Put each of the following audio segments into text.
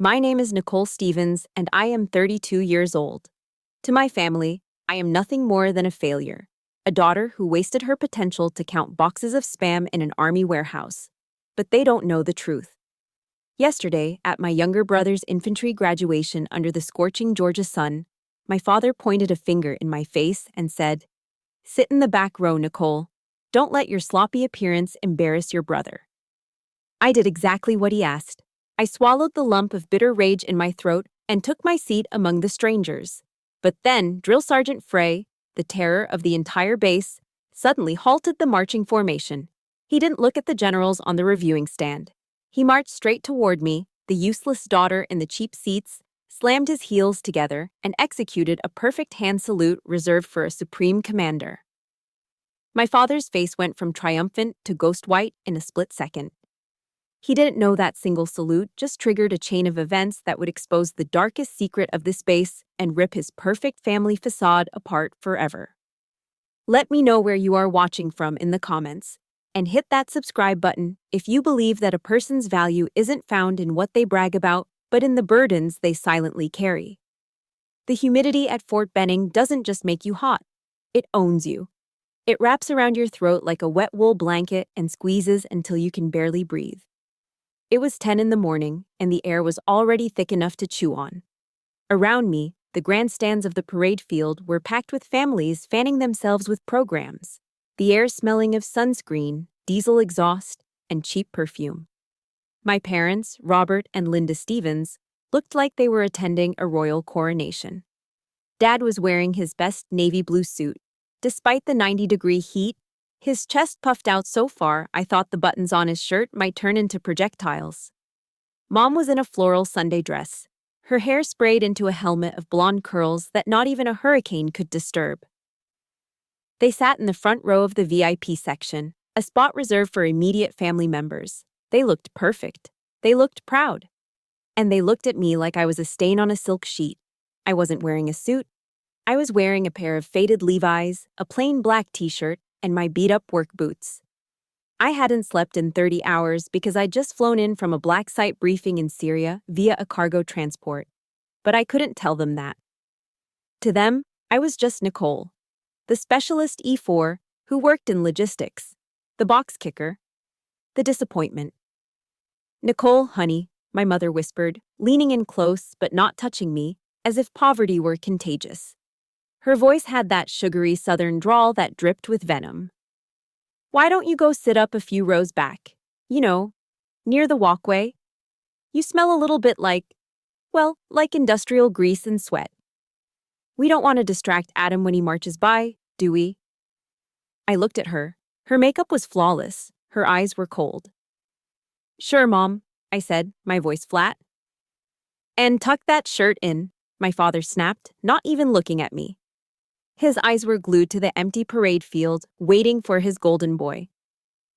My name is Nicole Stevens, and I am 32 years old. To my family, I am nothing more than a failure, a daughter who wasted her potential to count boxes of spam in an army warehouse. But they don't know the truth. Yesterday, at my younger brother's infantry graduation under the scorching Georgia sun, my father pointed a finger in my face and said, "Sit in the back row, Nicole. Don't let your sloppy appearance embarrass your brother." I did exactly what he asked. I swallowed the lump of bitter rage in my throat and took my seat among the strangers. But then, Drill Sergeant Frey, the terror of the entire base, suddenly halted the marching formation. He didn't look at the generals on the reviewing stand. He marched straight toward me, the useless daughter in the cheap seats, slammed his heels together, and executed a perfect hand salute reserved for a supreme commander. My father's face went from triumphant to ghost white in a split second. He didn't know that single salute just triggered a chain of events that would expose the darkest secret of this base and rip his perfect family facade apart forever. Let me know where you are watching from in the comments, and hit that subscribe button if you believe that a person's value isn't found in what they brag about, but in the burdens they silently carry. The humidity at Fort Benning doesn't just make you hot, it owns you. It wraps around your throat like a wet wool blanket and squeezes until you can barely breathe. It was 10 in the morning, and the air was already thick enough to chew on. Around me, the grandstands of the parade field were packed with families fanning themselves with programs, the air smelling of sunscreen, diesel exhaust, and cheap perfume. My parents, Robert and Linda Stevens, looked like they were attending a royal coronation. Dad was wearing his best navy blue suit. Despite the 90-degree heat, his chest puffed out so far I thought the buttons on his shirt might turn into projectiles. Mom was in a floral Sunday dress, her hair sprayed into a helmet of blonde curls that not even a hurricane could disturb. They sat in the front row of the VIP section, a spot reserved for immediate family members. They looked perfect. They looked proud. And they looked at me like I was a stain on a silk sheet. I wasn't wearing a suit. I was wearing a pair of faded Levi's, a plain black t-shirt, and my beat-up work boots. I hadn't slept in 30 hours because I'd just flown in from a black site briefing in Syria via a cargo transport. But I couldn't tell them that. To them, I was just Nicole, the specialist E4 who worked in logistics, the box kicker, the disappointment. "Nicole, honey," my mother whispered, leaning in close but not touching me, as if poverty were contagious. Her voice had that sugary southern drawl that dripped with venom. "Why don't you go sit up a few rows back? You know, near the walkway? You smell a little bit like industrial grease and sweat. We don't want to distract Adam when he marches by, do we?" I looked at her. Her makeup was flawless. Her eyes were cold. "Sure, Mom," I said, my voice flat. "And tuck that shirt in," my father snapped, not even looking at me. His eyes were glued to the empty parade field, waiting for his golden boy.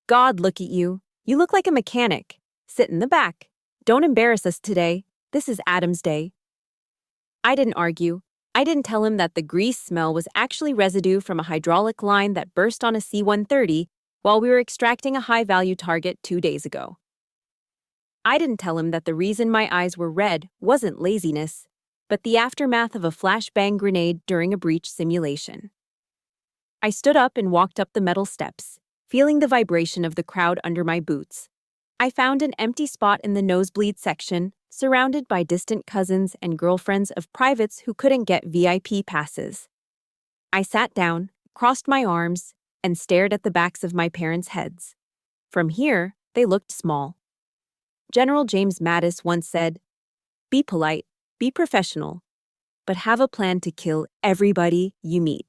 "God, look at you. You look like a mechanic. Sit in the back. Don't embarrass us today. This is Adam's day." I didn't argue. I didn't tell him that the grease smell was actually residue from a hydraulic line that burst on a C-130 while we were extracting a high-value target 2 days ago. I didn't tell him that the reason my eyes were red wasn't laziness, but the aftermath of a flashbang grenade during a breach simulation. I stood up and walked up the metal steps, feeling the vibration of the crowd under my boots. I found an empty spot in the nosebleed section, surrounded by distant cousins and girlfriends of privates who couldn't get VIP passes. I sat down, crossed my arms, and stared at the backs of my parents' heads. From here, they looked small. General James Mattis once said, "Be polite. Be professional, but have a plan to kill everybody you meet."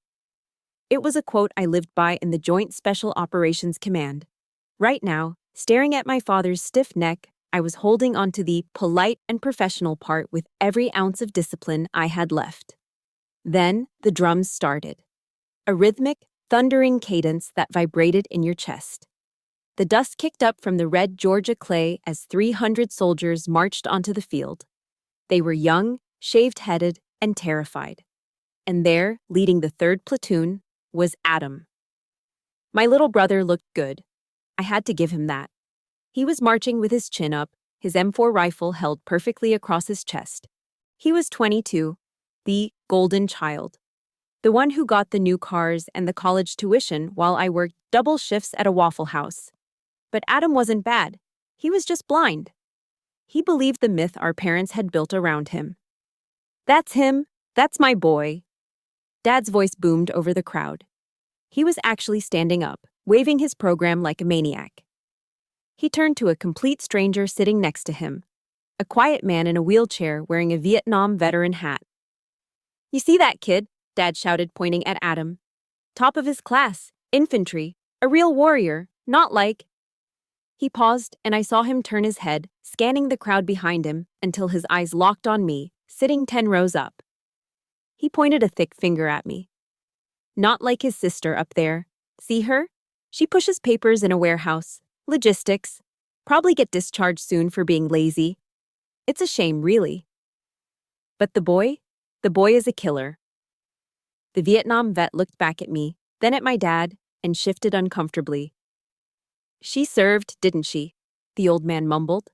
It was a quote I lived by in the Joint Special Operations Command. Right now, staring at my father's stiff neck, I was holding onto the polite and professional part with every ounce of discipline I had left. Then the drums started. A rhythmic, thundering cadence that vibrated in your chest. The dust kicked up from the red Georgia clay as 300 soldiers marched onto the field. They were young, shaved-headed, and terrified. And there, leading the 3rd platoon, was Adam. My little brother looked good. I had to give him that. He was marching with his chin up, his M4 rifle held perfectly across his chest. He was 22, the golden child. The one who got the new cars and the college tuition while I worked double shifts at a Waffle House. But Adam wasn't bad. He was just blind. He believed the myth our parents had built around him. That's him. That's my boy. Dad's voice boomed over the crowd. He was actually standing up, waving his program like a maniac. He turned to a complete stranger sitting next to him, a quiet man in a wheelchair wearing a Vietnam veteran hat. "You see that kid?" Dad shouted, pointing at Adam. "Top of his class, infantry, a real warrior, not like—" He paused, and I saw him turn his head, scanning the crowd behind him until his eyes locked on me, sitting 10 rows up. He pointed a thick finger at me. "Not like his sister up there. See her? She pushes papers in a warehouse. Logistics. Probably get discharged soon for being lazy. It's a shame, really. But the boy? The boy is a killer." The Vietnam vet looked back at me, then at my dad, and shifted uncomfortably. "She served, didn't she?" the old man mumbled.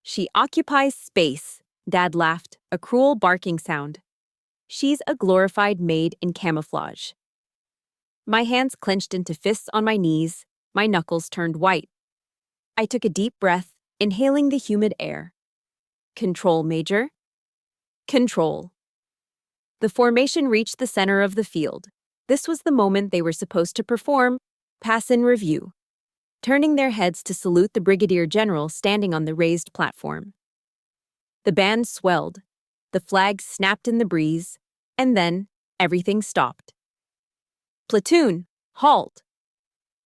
"She occupies space," Dad laughed, a cruel barking sound. "She's a glorified maid in camouflage." My hands clenched into fists on my knees, my knuckles turned white. I took a deep breath, inhaling the humid air. "Control, Major. Control." The formation reached the center of the field. This was the moment they were supposed to perform, pass in review, turning their heads to salute the brigadier general standing on the raised platform. The band swelled, the flags snapped in the breeze, and then everything stopped. "Platoon, halt!"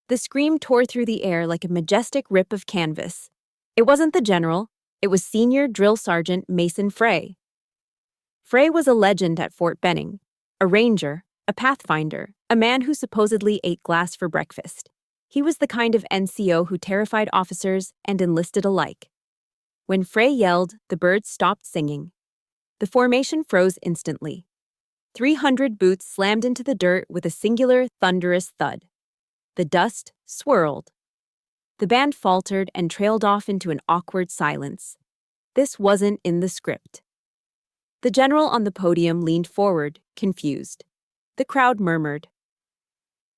The scream tore through the air like a majestic rip of canvas. It wasn't the general, it was Senior Drill Sergeant Mason Frey. Frey was a legend at Fort Benning, a ranger, a pathfinder, a man who supposedly ate glass for breakfast. He was the kind of NCO who terrified officers and enlisted alike. When Frey yelled, the birds stopped singing. The formation froze instantly. 300 boots slammed into the dirt with a singular, thunderous thud. The dust swirled. The band faltered and trailed off into an awkward silence. This wasn't in the script. The general on the podium leaned forward, confused. The crowd murmured.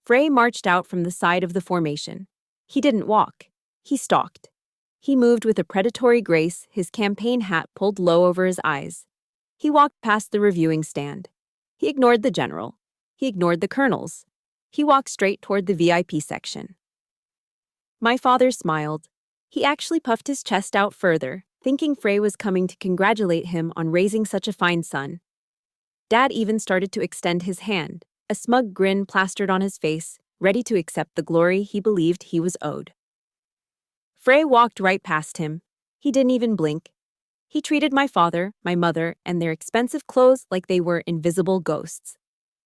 Frey marched out from the side of the formation. He didn't walk. He stalked. He moved with a predatory grace, his campaign hat pulled low over his eyes. He walked past the reviewing stand. He ignored the general. He ignored the colonels. He walked straight toward the VIP section. My father smiled. He actually puffed his chest out further, thinking Frey was coming to congratulate him on raising such a fine son. Dad even started to extend his hand, a smug grin plastered on his face, ready to accept the glory he believed he was owed. Frey walked right past him. He didn't even blink. He treated my father, my mother, and their expensive clothes like they were invisible ghosts.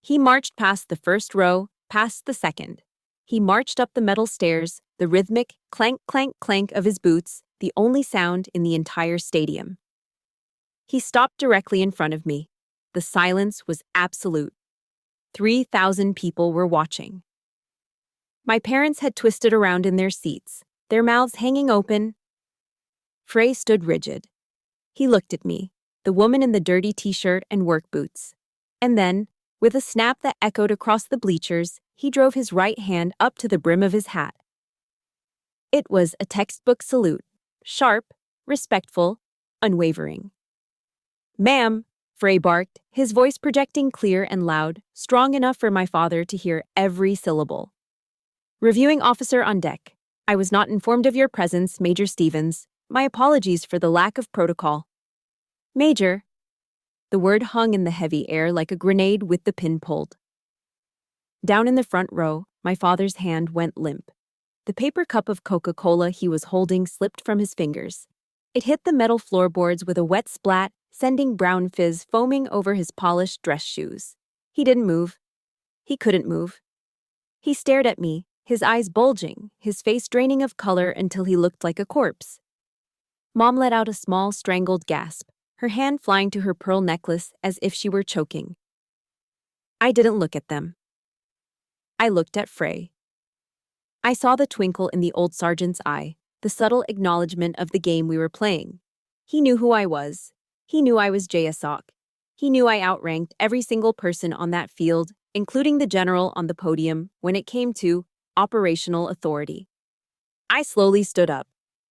He marched past the first row, past the second. He marched up the metal stairs, the rhythmic clank, clank, clank of his boots, the only sound in the entire stadium. He stopped directly in front of me. The silence was absolute. 3,000 people were watching. My parents had twisted around in their seats, their mouths hanging open. Frey stood rigid. He looked at me, the woman in the dirty t-shirt and work boots. And then, with a snap that echoed across the bleachers, he drove his right hand up to the brim of his hat. It was a textbook salute, sharp, respectful, unwavering. "Ma'am," Frey barked, his voice projecting clear and loud, strong enough for my father to hear every syllable. "Reviewing officer on deck. I was not informed of your presence, Major Stevens. My apologies for the lack of protocol." "Major." The word hung in the heavy air like a grenade with the pin pulled. Down in the front row, my father's hand went limp. The paper cup of Coca-Cola he was holding slipped from his fingers. It hit the metal floorboards with a wet splat, sending brown fizz foaming over his polished dress shoes. He didn't move. He couldn't move. He stared at me, his eyes bulging, his face draining of color until he looked like a corpse. Mom let out a small, strangled gasp, her hand flying to her pearl necklace as if she were choking. I didn't look at them. I looked at Frey. I saw the twinkle in the old sergeant's eye, the subtle acknowledgement of the game we were playing. He knew who I was. He knew I was Jayasok. He knew I outranked every single person on that field, including the general on the podium, when it came to operational authority. I slowly stood up.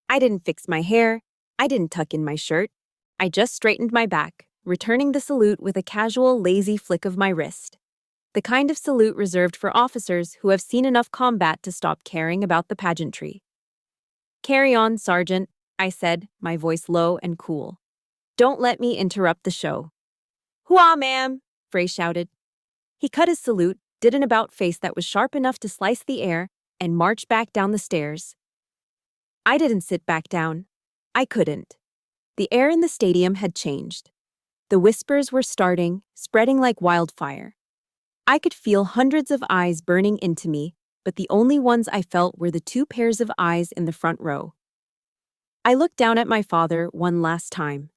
I didn't fix my hair. I didn't tuck in my shirt. I just straightened my back, returning the salute with a casual, lazy flick of my wrist. The kind of salute reserved for officers who have seen enough combat to stop caring about the pageantry. "Carry on, Sergeant," I said, my voice low and cool. "Don't let me interrupt the show." "Hooah, ma'am!" Frey shouted. He cut his salute, did an about-face that was sharp enough to slice the air, and marched back down the stairs. I didn't sit back down. I couldn't. The air in the stadium had changed. The whispers were starting, spreading like wildfire. I could feel hundreds of eyes burning into me, but the only ones I felt were the two pairs of eyes in the front row. I looked down at my father one last time.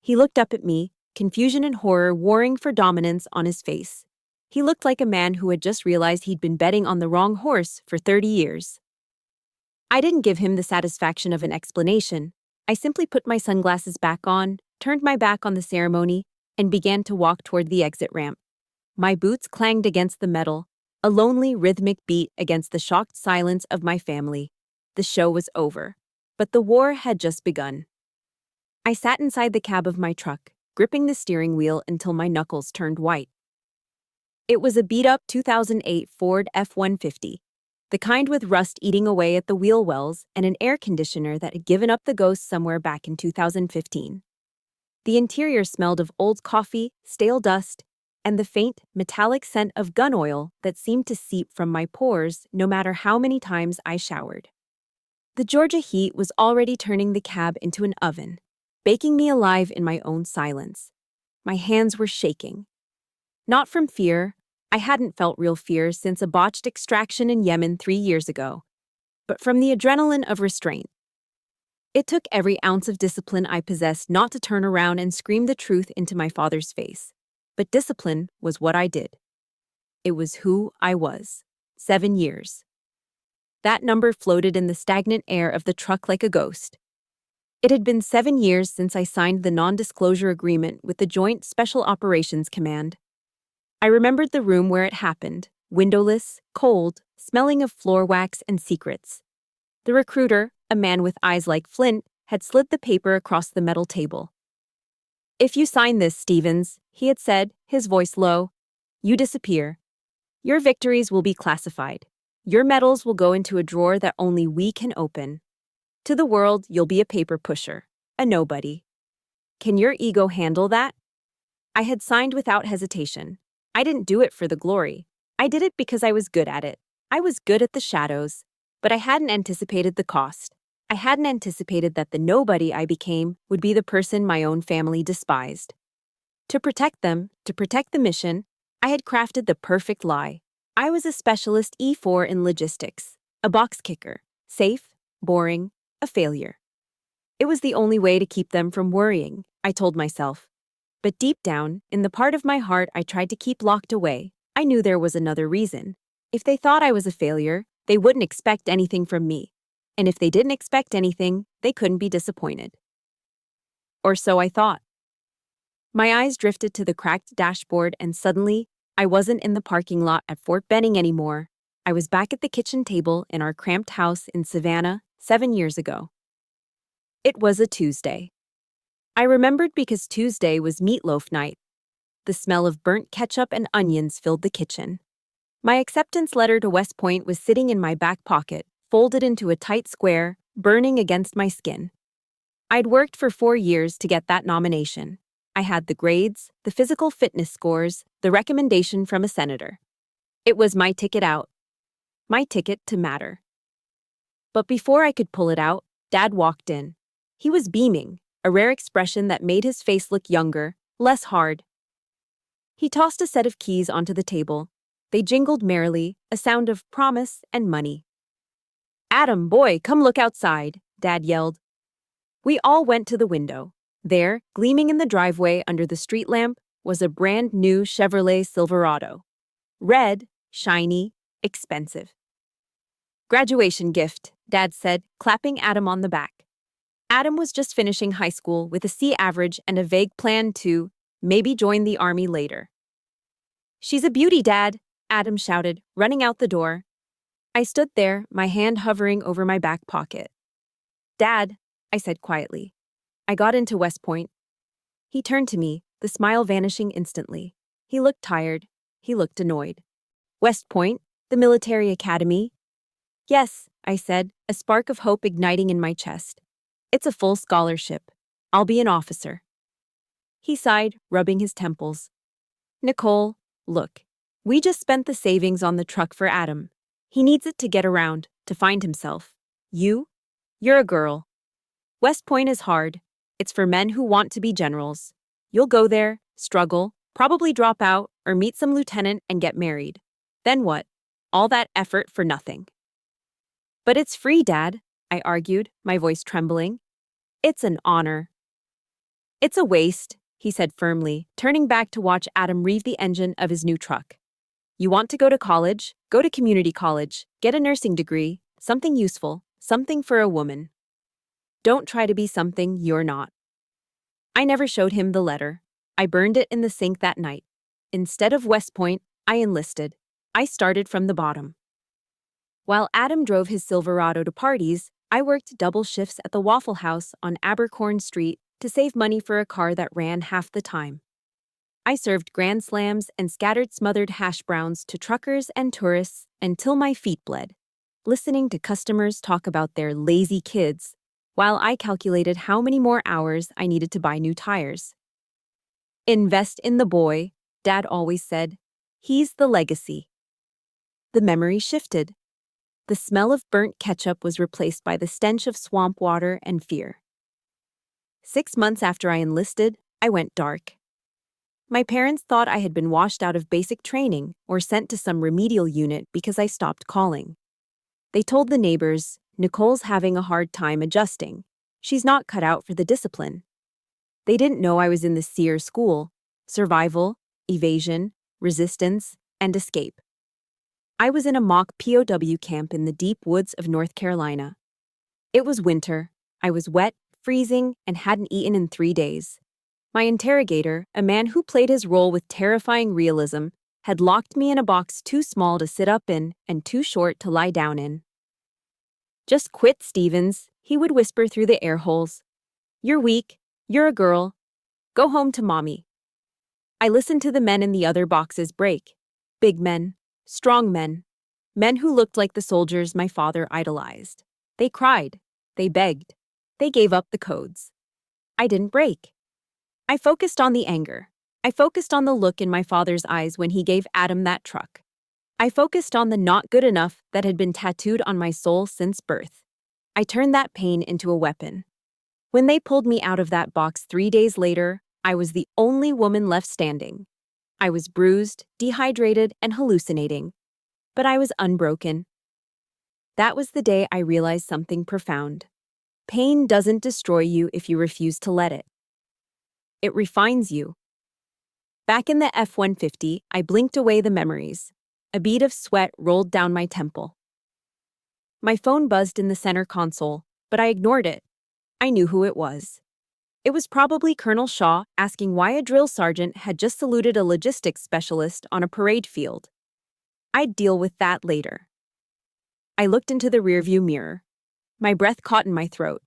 He looked up at me, confusion and horror warring for dominance on his face. He looked like a man who had just realized he'd been betting on the wrong horse for 30 years. I didn't give him the satisfaction of an explanation. I simply put my sunglasses back on, turned my back on the ceremony, and began to walk toward the exit ramp. My boots clanged against the metal, a lonely, rhythmic beat against the shocked silence of my family. The show was over, but the war had just begun. I sat inside the cab of my truck, gripping the steering wheel until my knuckles turned white. It was a beat-up 2008 Ford F-150, the kind with rust eating away at the wheel wells and an air conditioner that had given up the ghost somewhere back in 2015. The interior smelled of old coffee, stale dust, and the faint, metallic scent of gun oil that seemed to seep from my pores no matter how many times I showered. The Georgia heat was already turning the cab into an oven, baking me alive in my own silence. My hands were shaking. Not from fear. I hadn't felt real fear since a botched extraction in Yemen 3 years ago, but from the adrenaline of restraint. It took every ounce of discipline I possessed not to turn around and scream the truth into my father's face. But discipline was what I did. It was who I was. 7 years. That number floated in the stagnant air of the truck like a ghost. It had been 7 years since I signed the non-disclosure agreement with the Joint Special Operations Command. I remembered the room where it happened, windowless, cold, smelling of floor wax and secrets. The recruiter, a man with eyes like flint, had slid the paper across the metal table. "If you sign this, Stevens," he had said, his voice low, "you disappear. Your victories will be classified. Your medals will go into a drawer that only we can open. To the world, you'll be a paper pusher, a nobody. Can your ego handle that?" I had signed without hesitation. I didn't do it for the glory. I did it because I was good at it. I was good at the shadows, but I hadn't anticipated the cost. I hadn't anticipated that the nobody I became would be the person my own family despised. To protect them, to protect the mission, I had crafted the perfect lie. I was a specialist E4 in logistics, a box kicker, safe, boring, a failure. It was the only way to keep them from worrying, I told myself. But deep down, in the part of my heart I tried to keep locked away, I knew there was another reason. If they thought I was a failure, they wouldn't expect anything from me. And if they didn't expect anything, they couldn't be disappointed. Or so I thought. My eyes drifted to the cracked dashboard and suddenly, I wasn't in the parking lot at Fort Benning anymore. I was back at the kitchen table in our cramped house in Savannah 7 years ago. It was a Tuesday. I remembered because Tuesday was meatloaf night. The smell of burnt ketchup and onions filled the kitchen. My acceptance letter to West Point was sitting in my back pocket, folded into a tight square, burning against my skin. I'd worked for 4 years to get that nomination. I had the grades, the physical fitness scores, the recommendation from a senator. It was my ticket out. My ticket to matter. But before I could pull it out, Dad walked in. He was beaming, a rare expression that made his face look younger, less hard. He tossed a set of keys onto the table. They jingled merrily, a sound of promise and money. "Adam, boy, come look outside," Dad yelled. We all went to the window. There, gleaming in the driveway under the street lamp, was a brand new Chevrolet Silverado. Red, shiny, expensive. Graduation gift, Dad said, clapping Adam on the back. Adam was just finishing high school with a C average and a vague plan to maybe join the army later. She's a beauty, Dad, Adam shouted, running out the door. I stood there, my hand hovering over my back pocket. Dad, I said quietly. I got into West Point. He turned to me, the smile vanishing instantly. He looked tired. He looked annoyed. West Point? The military academy? Yes, I said, a spark of hope igniting in my chest. It's a full scholarship. I'll be an officer. He sighed, rubbing his temples. Nicole, look. We just spent the savings on the truck for Adam. He needs it to get around, to find himself. You're a girl. West Point is hard. It's for men who want to be generals. You'll go there, struggle, probably drop out, or meet some lieutenant and get married. Then what? All that effort for nothing. But it's free, Dad, I argued, my voice trembling. It's an honor. It's a waste, he said firmly, turning back to watch Adam rev the engine of his new truck. You want to go to college? Go to community college, get a nursing degree, something useful, something for a woman. Don't try to be something you're not. I never showed him the letter. I burned it in the sink that night. Instead of West Point, I enlisted. I started from the bottom. While Adam drove his Silverado to parties, I worked double shifts at the Waffle House on Abercorn Street to save money for a car that ran half the time. I served Grand Slams and scattered smothered hash browns to truckers and tourists until my feet bled, listening to customers talk about their lazy kids, while I calculated how many more hours I needed to buy new tires. Invest in the boy, Dad always said. He's the legacy. The memory shifted. The smell of burnt ketchup was replaced by the stench of swamp water and fear. 6 months after I enlisted, I went dark. My parents thought I had been washed out of basic training or sent to some remedial unit because I stopped calling. They told the neighbors, Nicole's having a hard time adjusting. She's not cut out for the discipline. They didn't know I was in the SEER school: survival, evasion, resistance, and escape. I was in a mock POW camp in the deep woods of North Carolina. It was winter. I was wet, freezing, and hadn't eaten in 3 days. My interrogator, a man who played his role with terrifying realism, had locked me in a box too small to sit up in and too short to lie down in. Just quit, Stevens, he would whisper through the air holes. You're weak. You're a girl. Go home to mommy. I listened to the men in the other boxes break. Big men, strong men, men who looked like the soldiers my father idolized. They cried. They begged. They gave up the codes. I didn't break. I focused on the anger. I focused on the look in my father's eyes when he gave Adam that truck. I focused on the not good enough that had been tattooed on my soul since birth. I turned that pain into a weapon. When they pulled me out of that box 3 days later, I was the only woman left standing. I was bruised, dehydrated, and hallucinating. But I was unbroken. That was the day I realized something profound. Pain doesn't destroy you if you refuse to let it. It refines you. Back in the F-150, I blinked away the memories. A bead of sweat rolled down my temple. My phone buzzed in the center console, but I ignored it. I knew who it was. It was probably Colonel Shaw asking why a drill sergeant had just saluted a logistics specialist on a parade field. I'd deal with that later. I looked into the rearview mirror. My breath caught in my throat.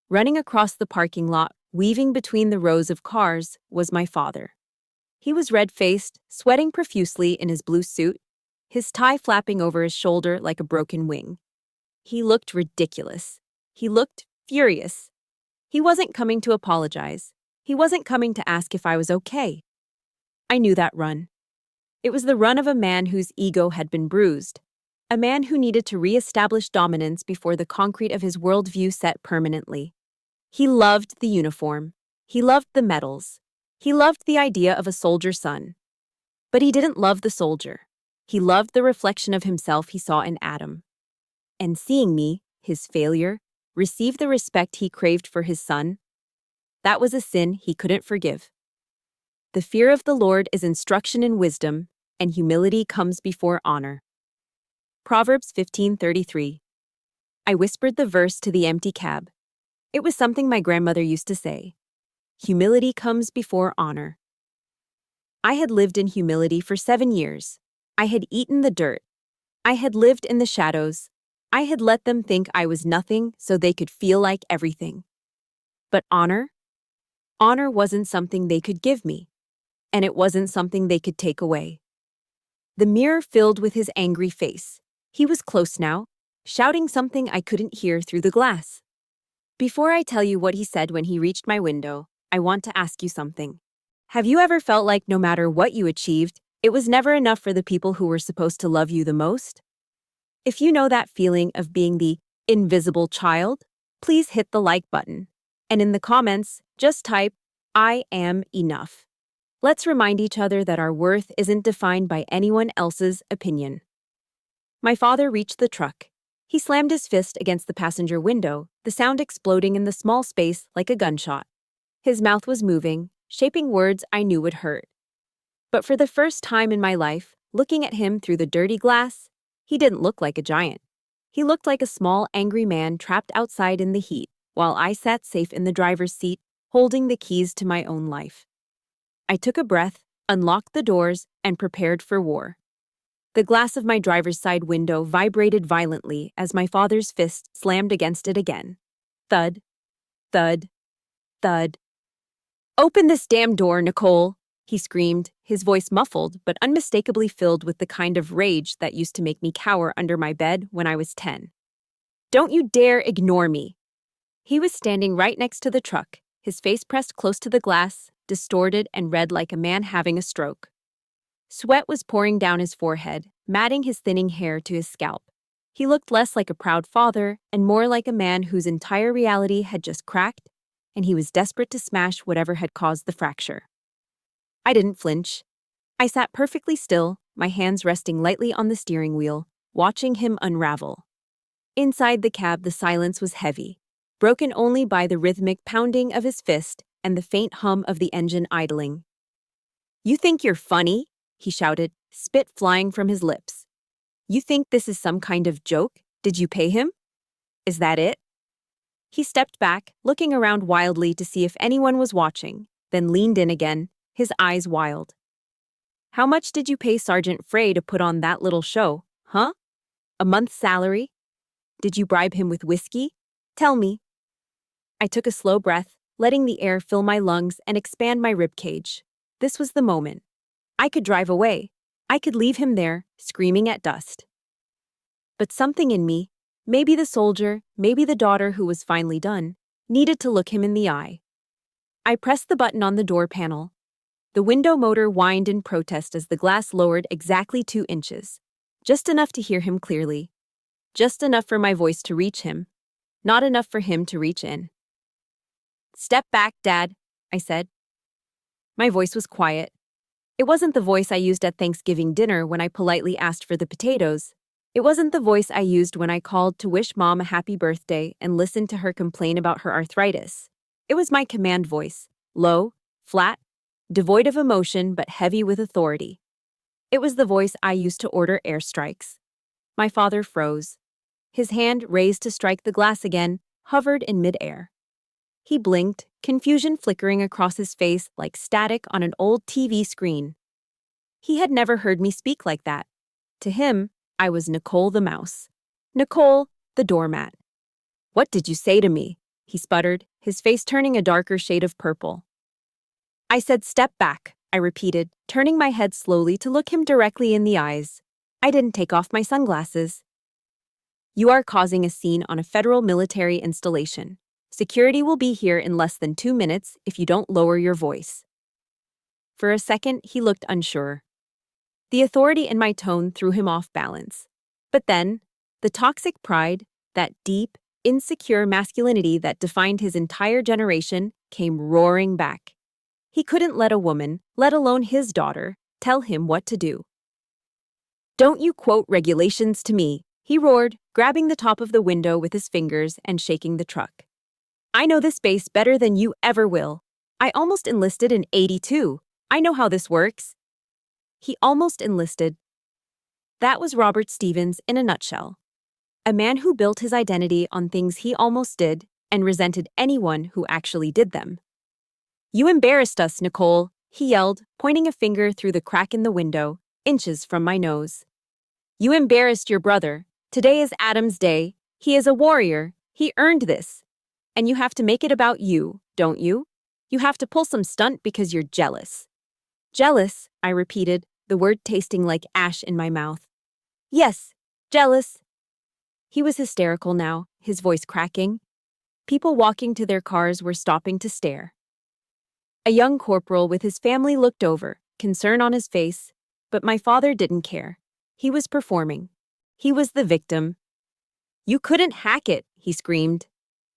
Running across the parking lot, weaving between the rows of cars, was my father. He was red-faced, sweating profusely in his blue suit, his tie flapping over his shoulder like a broken wing. He looked ridiculous. He looked furious. He wasn't coming to apologize. He wasn't coming to ask if I was okay. I knew that run. It was the run of a man whose ego had been bruised, a man who needed to re-establish dominance before the concrete of his worldview set permanently. He loved the uniform. He loved the medals. He loved the idea of a soldier son. But he didn't love the soldier. He loved the reflection of himself he saw in Adam. And seeing me, his failure, receive the respect he craved for his son, that was a sin he couldn't forgive. The fear of the Lord is instruction in wisdom, and humility comes before honor. Proverbs 15:33. I whispered the verse to the empty cab. It was something my grandmother used to say. Humility comes before honor. I had lived in humility for 7 years. I had eaten the dirt. I had lived in the shadows. I had let them think I was nothing so they could feel like everything. But honor? Honor wasn't something they could give me, and it wasn't something they could take away. The mirror filled with his angry face. He was close now, shouting something I couldn't hear through the glass. Before I tell you what he said when he reached my window, I want to ask you something. Have you ever felt like no matter what you achieved, it was never enough for the people who were supposed to love you the most? If you know that feeling of being the invisible child, please hit the like button. And in the comments, just type, I am enough. Let's remind each other that our worth isn't defined by anyone else's opinion. My father reached the truck. He slammed his fist against the passenger window, the sound exploding in the small space like a gunshot. His mouth was moving, shaping words I knew would hurt. But for the first time in my life, looking at him through the dirty glass, he didn't look like a giant. He looked like a small, angry man trapped outside in the heat, while I sat safe in the driver's seat, holding the keys to my own life. I took a breath, unlocked the doors, and prepared for war. The glass of my driver's side window vibrated violently as my father's fist slammed against it again. Thud, thud, thud. Open this damn door, Nicole, he screamed, his voice muffled but unmistakably filled with the kind of rage that used to make me cower under my bed when I was 10. Don't you dare ignore me. He was standing right next to the truck, his face pressed close to the glass, distorted and red like a man having a stroke. Sweat was pouring down his forehead, matting his thinning hair to his scalp. He looked less like a proud father and more like a man whose entire reality had just cracked, and he was desperate to smash whatever had caused the fracture. I didn't flinch. I sat perfectly still, my hands resting lightly on the steering wheel, watching him unravel. Inside the cab, the silence was heavy, broken only by the rhythmic pounding of his fist and the faint hum of the engine idling. You think you're funny? He shouted, spit flying from his lips. You think this is some kind of joke? Did you pay him? Is that it? He stepped back, looking around wildly to see if anyone was watching, then leaned in again, his eyes wild. How much did you pay Sergeant Frey to put on that little show, huh? A month's salary? Did you bribe him with whiskey? Tell me. I took a slow breath, letting the air fill my lungs and expand my ribcage. This was the moment. I could drive away. I could leave him there, screaming at dust. But something in me, maybe the soldier, maybe the daughter who was finally done, needed to look him in the eye. I pressed the button on the door panel. The window motor whined in protest as the glass lowered exactly 2 inches. Just enough to hear him clearly. Just enough for my voice to reach him. Not enough for him to reach in. Step back, Dad, I said. My voice was quiet. It wasn't the voice I used at Thanksgiving dinner when I politely asked for the potatoes. It wasn't the voice I used when I called to wish Mom a happy birthday and listened to her complain about her arthritis. It was my command voice, low, flat, devoid of emotion but heavy with authority. It was the voice I used to order airstrikes. My father froze. His hand, raised to strike the glass again, hovered in midair. He blinked, confusion flickering across his face like static on an old TV screen. He had never heard me speak like that. To him, I was Nicole the mouse. Nicole, the doormat. What did you say to me? He sputtered, his face turning a darker shade of purple. I said step back, I repeated, turning my head slowly to look him directly in the eyes. I didn't take off my sunglasses. You are causing a scene on a federal military installation. Security will be here in less than 2 minutes if you don't lower your voice. For a second, he looked unsure. The authority in my tone threw him off balance. But then, the toxic pride, that deep, insecure masculinity that defined his entire generation, came roaring back. He couldn't let a woman, let alone his daughter, tell him what to do. Don't you quote regulations to me, he roared, grabbing the top of the window with his fingers and shaking the truck. I know this base better than you ever will. I almost enlisted in '82. I know how this works. He almost enlisted. That was Robert Stevens in a nutshell. A man who built his identity on things he almost did and resented anyone who actually did them. "You embarrassed us, Nicole," he yelled, pointing a finger through the crack in the window, inches from my nose. "You embarrassed your brother. Today is Adam's day. He is a warrior. He earned this. And you have to make it about you, don't you? You have to pull some stunt because you're jealous." "Jealous," I repeated, the word tasting like ash in my mouth. "Yes, jealous." He was hysterical now, his voice cracking. People walking to their cars were stopping to stare. A young corporal with his family looked over, concern on his face, but my father didn't care. He was performing. He was the victim. "You couldn't hack it," he screamed.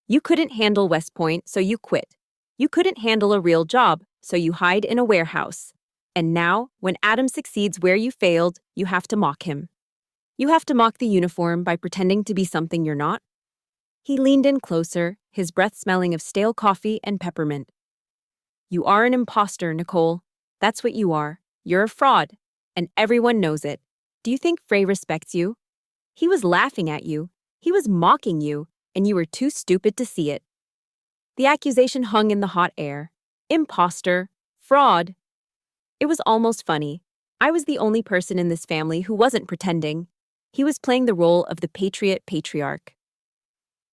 "You couldn't handle West Point, so you quit. You couldn't handle a real job, so you hide in a warehouse. And now, when Adam succeeds where you failed, you have to mock him. You have to mock the uniform by pretending to be something you're not." He leaned in closer, his breath smelling of stale coffee and peppermint. "You are an imposter, Nicole. That's what you are. You're a fraud. And everyone knows it. Do you think Frey respects you? He was laughing at you. He was mocking you, and you were too stupid to see it." The accusation hung in the hot air. Imposter. Fraud. It was almost funny. I was the only person in this family who wasn't pretending. He was playing the role of the patriot patriarch.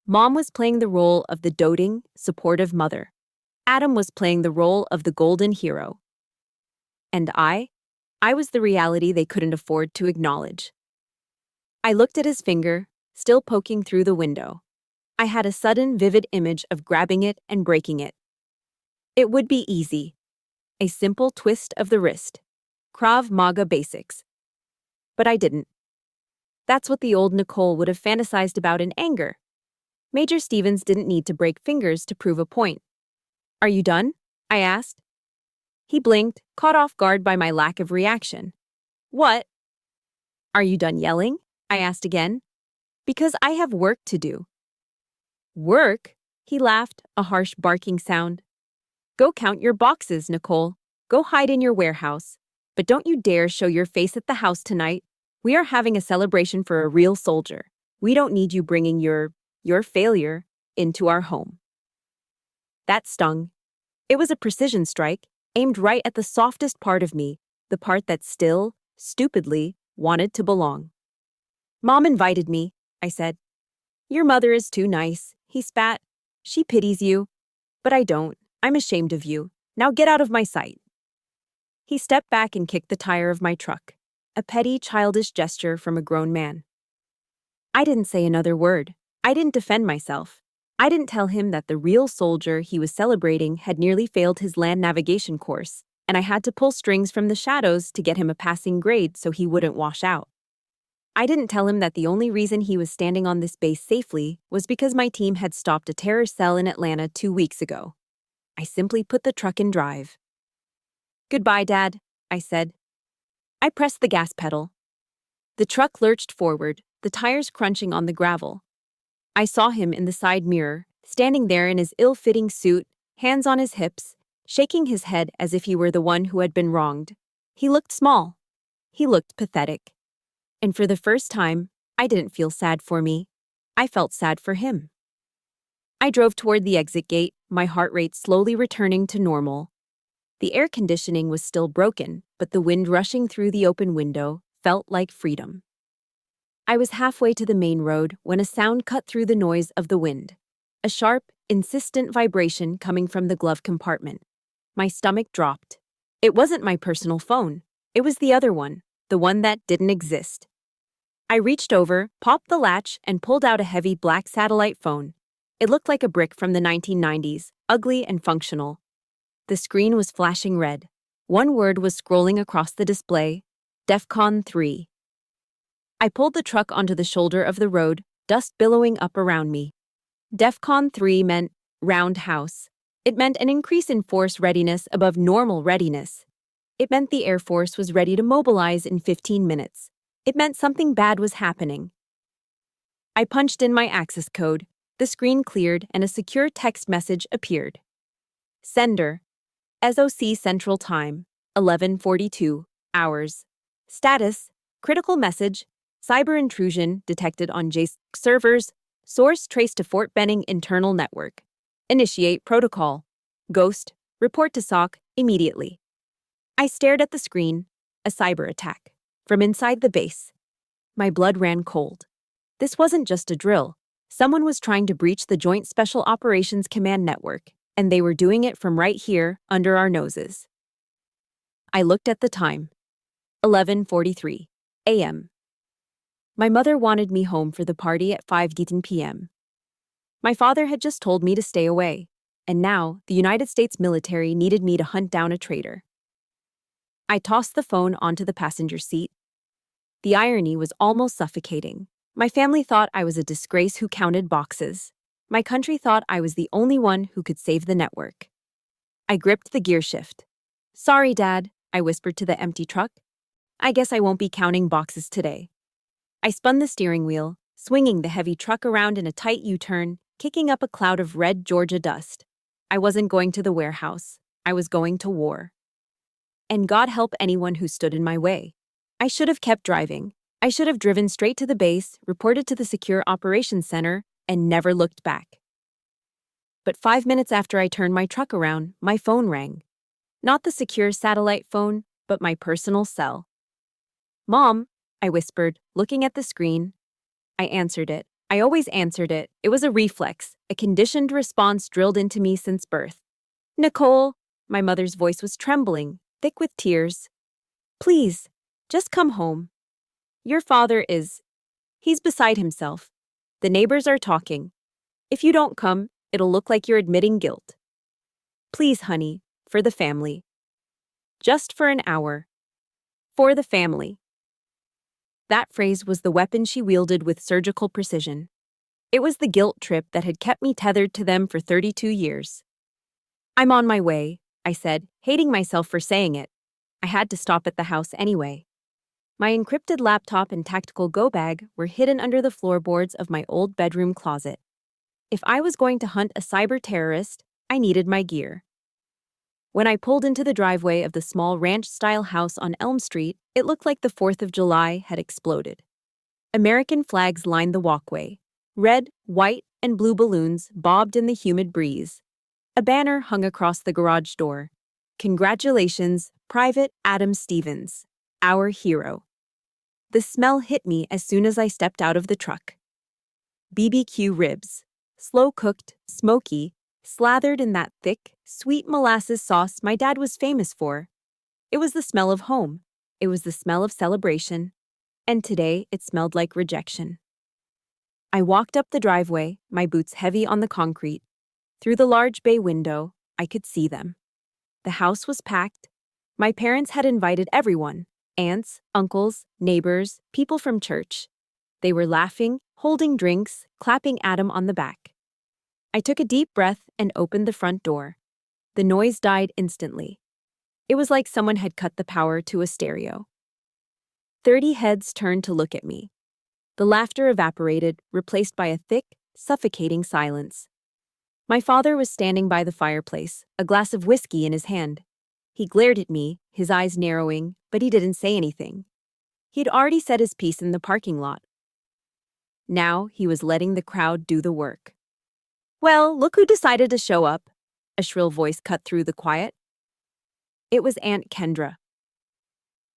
Mom was playing the role of the doting, supportive mother. Adam was playing the role of the golden hero. And I was the reality they couldn't afford to acknowledge. I looked at his finger, still poking through the window. I had a sudden, vivid image of grabbing it and breaking it. It would be easy. A simple twist of the wrist. Krav Maga basics. But I didn't. That's what the old Nicole would have fantasized about in anger. Major Stevens didn't need to break fingers to prove a point. "Are you done?" I asked. He blinked, caught off guard by my lack of reaction. "What?" "Are you done yelling?" I asked again. "Because I have work to do." "Work?" He laughed, a harsh barking sound. "Go count your boxes, Nicole. Go hide in your warehouse. But don't you dare show your face at the house tonight. We are having a celebration for a real soldier. We don't need you bringing your failure into our home." That stung. It was a precision strike, aimed right at the softest part of me, the part that still, stupidly, wanted to belong. "Mom invited me," I said. "Your mother is too nice," he spat. "She pities you. But I don't. I'm ashamed of you. Now get out of my sight." He stepped back and kicked the tire of my truck, a petty, childish gesture from a grown man. I didn't say another word. I didn't defend myself. I didn't tell him that the real soldier he was celebrating had nearly failed his land navigation course, and I had to pull strings from the shadows to get him a passing grade so he wouldn't wash out. I didn't tell him that the only reason he was standing on this base safely was because my team had stopped a terror cell in Atlanta 2 weeks ago. I simply put the truck in drive. "Goodbye, Dad," I said. I pressed the gas pedal. The truck lurched forward, the tires crunching on the gravel. I saw him in the side mirror, standing there in his ill-fitting suit, hands on his hips, shaking his head as if he were the one who had been wronged. He looked small. He looked pathetic. And for the first time, I didn't feel sad for me. I felt sad for him. I drove toward the exit gate, my heart rate slowly returning to normal. The air conditioning was still broken, but the wind rushing through the open window felt like freedom. I was halfway to the main road when a sound cut through the noise of the wind. A sharp, insistent vibration coming from the glove compartment. My stomach dropped. It wasn't my personal phone. It was the other one, the one that didn't exist. I reached over, popped the latch, and pulled out a heavy black satellite phone. It looked like a brick from the 1990s, ugly and functional. The screen was flashing red. One word was scrolling across the display: DEFCON 3. I pulled the truck onto the shoulder of the road, dust billowing up around me. DEFCON 3 meant roundhouse. It meant an increase in force readiness above normal readiness. It meant the Air Force was ready to mobilize in 15 minutes. It meant something bad was happening. I punched in my access code. The screen cleared and a secure text message appeared. Sender. SOC Central Time, 11:42 hours. Status: Critical message: cyber intrusion detected on JSON servers. Source traced to Fort Benning internal network. Initiate protocol. Ghost, report to SOC immediately. I stared at the screen. A cyber attack. From inside the base. My blood ran cold. This wasn't just a drill. Someone was trying to breach the Joint Special Operations Command network, and they were doing it from right here, under our noses. I looked at the time. 11:43 a.m. My mother wanted me home for the party at 5:10 p.m. My father had just told me to stay away, and now the United States military needed me to hunt down a traitor. I tossed the phone onto the passenger seat. The irony was almost suffocating. My family thought I was a disgrace who counted boxes. My country thought I was the only one who could save the network. I gripped the gear shift. "Sorry, Dad," I whispered to the empty truck. "I guess I won't be counting boxes today." I spun the steering wheel, swinging the heavy truck around in a tight U-turn, kicking up a cloud of red Georgia dust. I wasn't going to the warehouse. I was going to war. And God help anyone who stood in my way. I should have kept driving. I should have driven straight to the base, reported to the Secure Operations Center, and never looked back. But 5 minutes after I turned my truck around, my phone rang. Not the secure satellite phone, but my personal cell. "Mom," I whispered, looking at the screen. I answered it. I always answered it. It was a reflex, a conditioned response drilled into me since birth. "Nicole," my mother's voice was trembling, thick with tears. "Please, just come home. Your father he's beside himself. The neighbors are talking. If you don't come, it'll look like you're admitting guilt. Please, honey, for the family. Just for an hour. For the family." That phrase was the weapon she wielded with surgical precision. It was the guilt trip that had kept me tethered to them for 32 years. "I'm on my way," I said, hating myself for saying it. I had to stop at the house anyway. My encrypted laptop and tactical go bag were hidden under the floorboards of my old bedroom closet. If I was going to hunt a cyber terrorist, I needed my gear. When I pulled into the driveway of the small ranch-style house on Elm Street, it looked like the 4th of July had exploded. American flags lined the walkway. Red, white, and blue balloons bobbed in the humid breeze. A banner hung across the garage door. "Congratulations, Private Adam Stevens, our hero." The smell hit me as soon as I stepped out of the truck. BBQ ribs, slow-cooked, smoky, slathered in that thick, sweet molasses sauce my dad was famous for. It was the smell of home. It was the smell of celebration. And today, it smelled like rejection. I walked up the driveway, my boots heavy on the concrete. Through the large bay window, I could see them. The house was packed. My parents had invited everyone: aunts, uncles, neighbors, people from church. They were laughing, holding drinks, clapping Adam on the back. I took a deep breath and opened the front door. The noise died instantly. It was like someone had cut the power to a stereo. 30 heads turned to look at me. The laughter evaporated, replaced by a thick, suffocating silence. My father was standing by the fireplace, a glass of whiskey in his hand. He glared at me, his eyes narrowing, but he didn't say anything. He'd already said his piece in the parking lot. Now he was letting the crowd do the work. "Well, look who decided to show up," a shrill voice cut through the quiet. It was Aunt Kendra.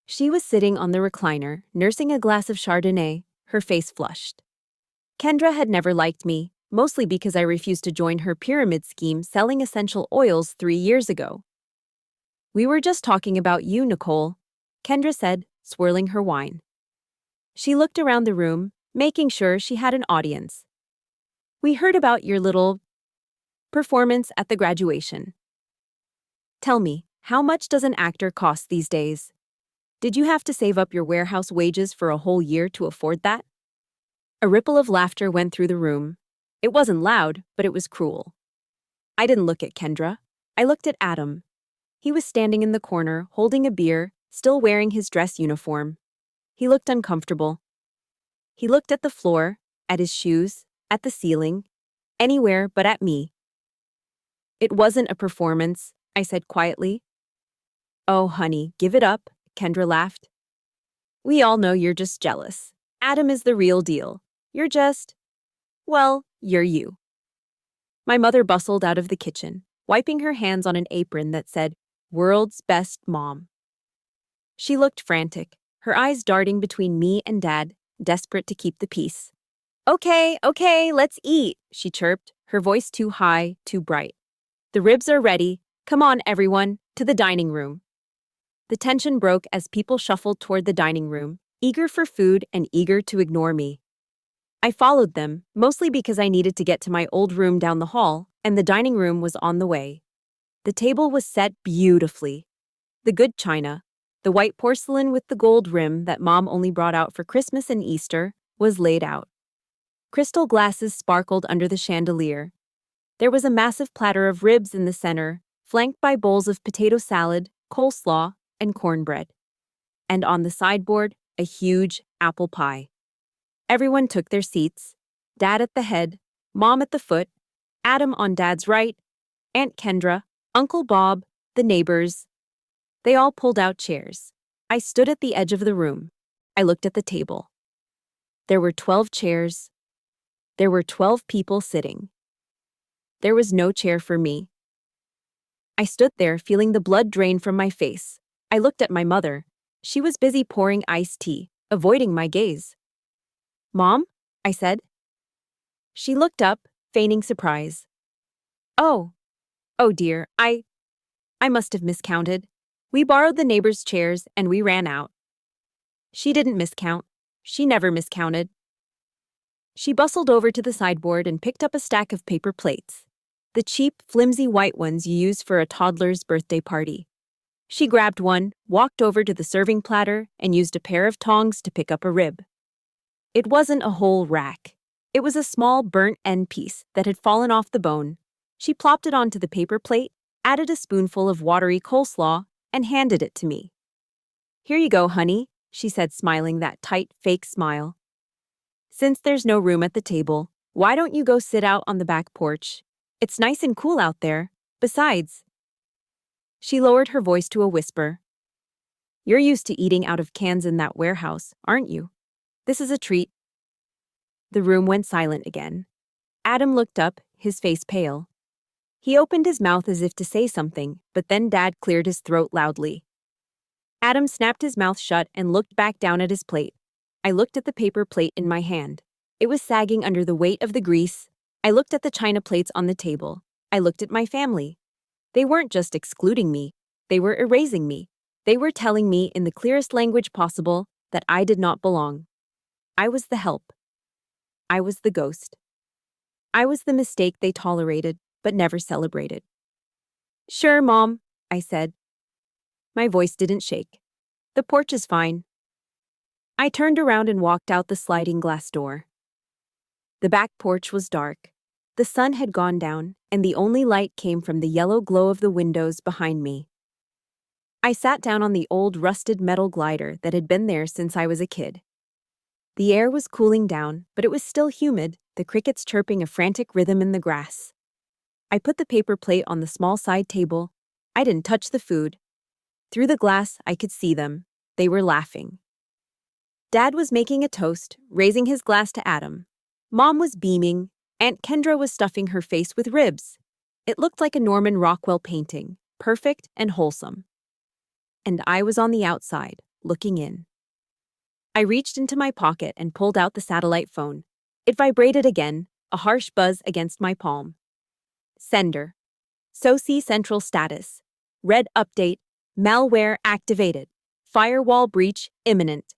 She was sitting on the recliner, nursing a glass of Chardonnay, her face flushed. Kendra had never liked me, mostly because I refused to join her pyramid scheme selling essential oils 3 years ago. "We were just talking about you, Nicole," Kendra said, swirling her wine. She looked around the room, making sure she had an audience. "We heard about your little performance at the graduation. Tell me, how much does an actor cost these days? Did you have to save up your warehouse wages for a whole year to afford that?" A ripple of laughter went through the room. It wasn't loud, but it was cruel. I didn't look at Kendra. I looked at Adam. He was standing in the corner, holding a beer, still wearing his dress uniform. He looked uncomfortable. He looked at the floor, at his shoes, at the ceiling, anywhere but at me. "It wasn't a performance," I said quietly. "Oh, honey, give it up," Kendra laughed. We all know you're just jealous. Adam is the real deal. You're just, well, you're you. My mother bustled out of the kitchen, wiping her hands on an apron that said, World's Best Mom. She looked frantic, her eyes darting between me and Dad, desperate to keep the peace. Okay, let's eat, she chirped, her voice too high, too bright. The ribs are ready. Come on, everyone, to the dining room. The tension broke as people shuffled toward the dining room, eager for food and eager to ignore me. I followed them, mostly because I needed to get to my old room down the hall, and the dining room was on the way. The table was set beautifully. The good china, the white porcelain with the gold rim that Mom only brought out for Christmas and Easter, was laid out. Crystal glasses sparkled under the chandelier. There was a massive platter of ribs in the center, flanked by bowls of potato salad, coleslaw, and cornbread. And on the sideboard, a huge apple pie. Everyone took their seats, Dad at the head, Mom at the foot, Adam on Dad's right, Aunt Kendra, Uncle Bob, the neighbors. They all pulled out chairs. I stood at the edge of the room. I looked at the table. There were 12 chairs. There were 12 people sitting. There was no chair for me. I stood there, feeling the blood drain from my face. I looked at my mother. She was busy pouring iced tea, avoiding my gaze. Mom? I said. She looked up, feigning surprise. Oh dear, I must have miscounted. We borrowed the neighbor's chairs and we ran out. She didn't miscount. She never miscounted. She bustled over to the sideboard and picked up a stack of paper plates. The cheap, flimsy white ones you use for a toddler's birthday party. She grabbed one, walked over to the serving platter, and used a pair of tongs to pick up a rib. It wasn't a whole rack. It was a small burnt end piece that had fallen off the bone. She plopped it onto the paper plate, added a spoonful of watery coleslaw, and handed it to me. Here you go, honey, she said, smiling that tight, fake smile. Since there's no room at the table, why don't you go sit out on the back porch? It's nice and cool out there. Besides, she lowered her voice to a whisper. You're used to eating out of cans in that warehouse, aren't you? This is a treat. The room went silent again. Adam looked up, his face pale. He opened his mouth as if to say something, but then Dad cleared his throat loudly. Adam snapped his mouth shut and looked back down at his plate. I looked at the paper plate in my hand. It was sagging under the weight of the grease. I looked at the china plates on the table. I looked at my family. They weren't just excluding me. They were erasing me. They were telling me in the clearest language possible that I did not belong. I was the help. I was the ghost. I was the mistake they tolerated, but never celebrated. Sure, Mom, I said. My voice didn't shake. The porch is fine. I turned around and walked out the sliding glass door. The back porch was dark. The sun had gone down, and the only light came from the yellow glow of the windows behind me. I sat down on the old rusted metal glider that had been there since I was a kid. The air was cooling down, but it was still humid, the crickets chirping a frantic rhythm in the grass. I put the paper plate on the small side table. I didn't touch the food. Through the glass, I could see them. They were laughing. Dad was making a toast, raising his glass to Adam. Mom was beaming. Aunt Kendra was stuffing her face with ribs. It looked like a Norman Rockwell painting, perfect and wholesome. And I was on the outside, looking in. I reached into my pocket and pulled out the satellite phone. It vibrated again, a harsh buzz against my palm. Sender. SOC Central status. Red update. Malware activated. Firewall breach imminent.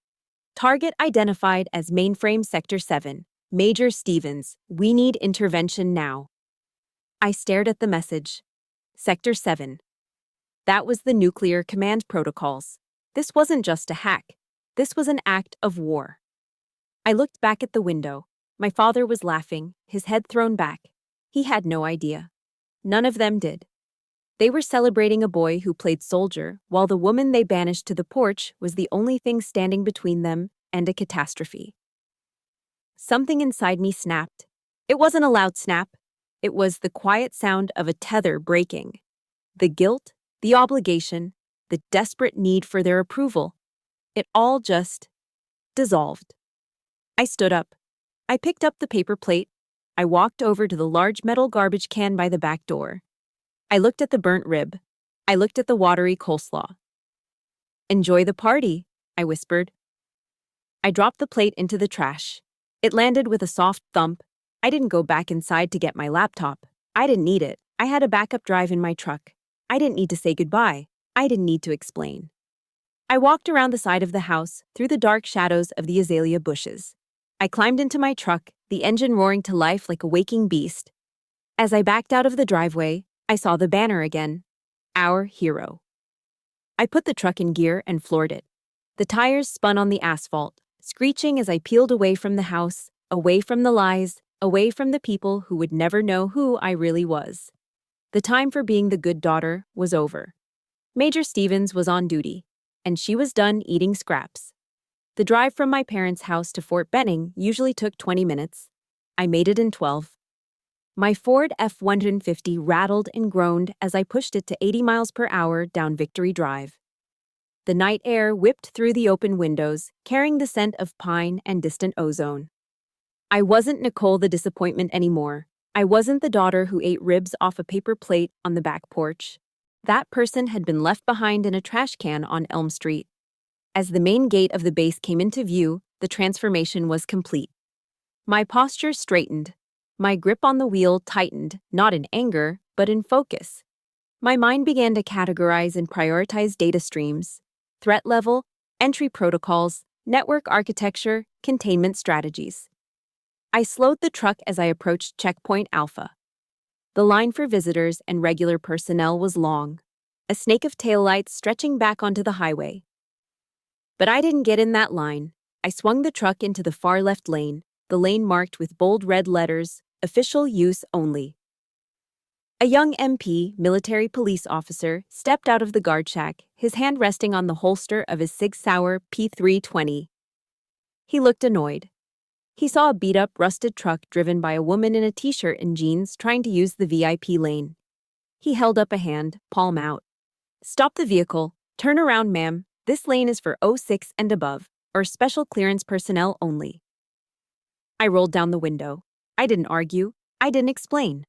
Target identified as Mainframe Sector 7. Major Stevens, we need intervention now. I stared at the message. Sector 7. That was the nuclear command protocols. This wasn't just a hack. This was an act of war. I looked back at the window. My father was laughing, his head thrown back. He had no idea. None of them did. They were celebrating a boy who played soldier, while the woman they banished to the porch was the only thing standing between them and a catastrophe. Something inside me snapped. It wasn't a loud snap. It was the quiet sound of a tether breaking. The guilt, the obligation, the desperate need for their approval. It all just dissolved. I stood up. I picked up the paper plate. I walked over to the large metal garbage can by the back door. I looked at the burnt rib. I looked at the watery coleslaw. "Enjoy the party," I whispered. I dropped the plate into the trash. It landed with a soft thump. I didn't go back inside to get my laptop. I didn't need it. I had a backup drive in my truck. I didn't need to say goodbye. I didn't need to explain. I walked around the side of the house, through the dark shadows of the azalea bushes. I climbed into my truck, the engine roaring to life like a waking beast. As I backed out of the driveway, I saw the banner again. Our hero. I put the truck in gear and floored it. The tires spun on the asphalt, screeching as I peeled away from the house, away from the lies, away from the people who would never know who I really was. The time for being the good daughter was over. Major Stevens was on duty, and she was done eating scraps. The drive from my parents' house to Fort Benning usually took 20 minutes. I made it in 12. My Ford F-150 rattled and groaned as I pushed it to 80 miles per hour down Victory Drive. The night air whipped through the open windows, carrying the scent of pine and distant ozone. I wasn't Nicole the disappointment anymore. I wasn't the daughter who ate ribs off a paper plate on the back porch. That person had been left behind in a trash can on Elm Street. As the main gate of the base came into view, the transformation was complete. My posture straightened. My grip on the wheel tightened, not in anger, but in focus. My mind began to categorize and prioritize data streams, threat level, entry protocols, network architecture, containment strategies. I slowed the truck as I approached Checkpoint Alpha. The line for visitors and regular personnel was long, a snake of taillights stretching back onto the highway. But I didn't get in that line. I swung the truck into the far left lane, the lane marked with bold red letters, official use only. A young MP, military police officer, stepped out of the guard shack, his hand resting on the holster of his Sig Sauer P320. He looked annoyed. He saw a beat-up, rusted truck driven by a woman in a t-shirt and jeans trying to use the VIP lane. He held up a hand, palm out. "Stop the vehicle. Turn around, ma'am. This lane is for 06 and above, or special clearance personnel only." I rolled down the window. I didn't argue. I didn't explain.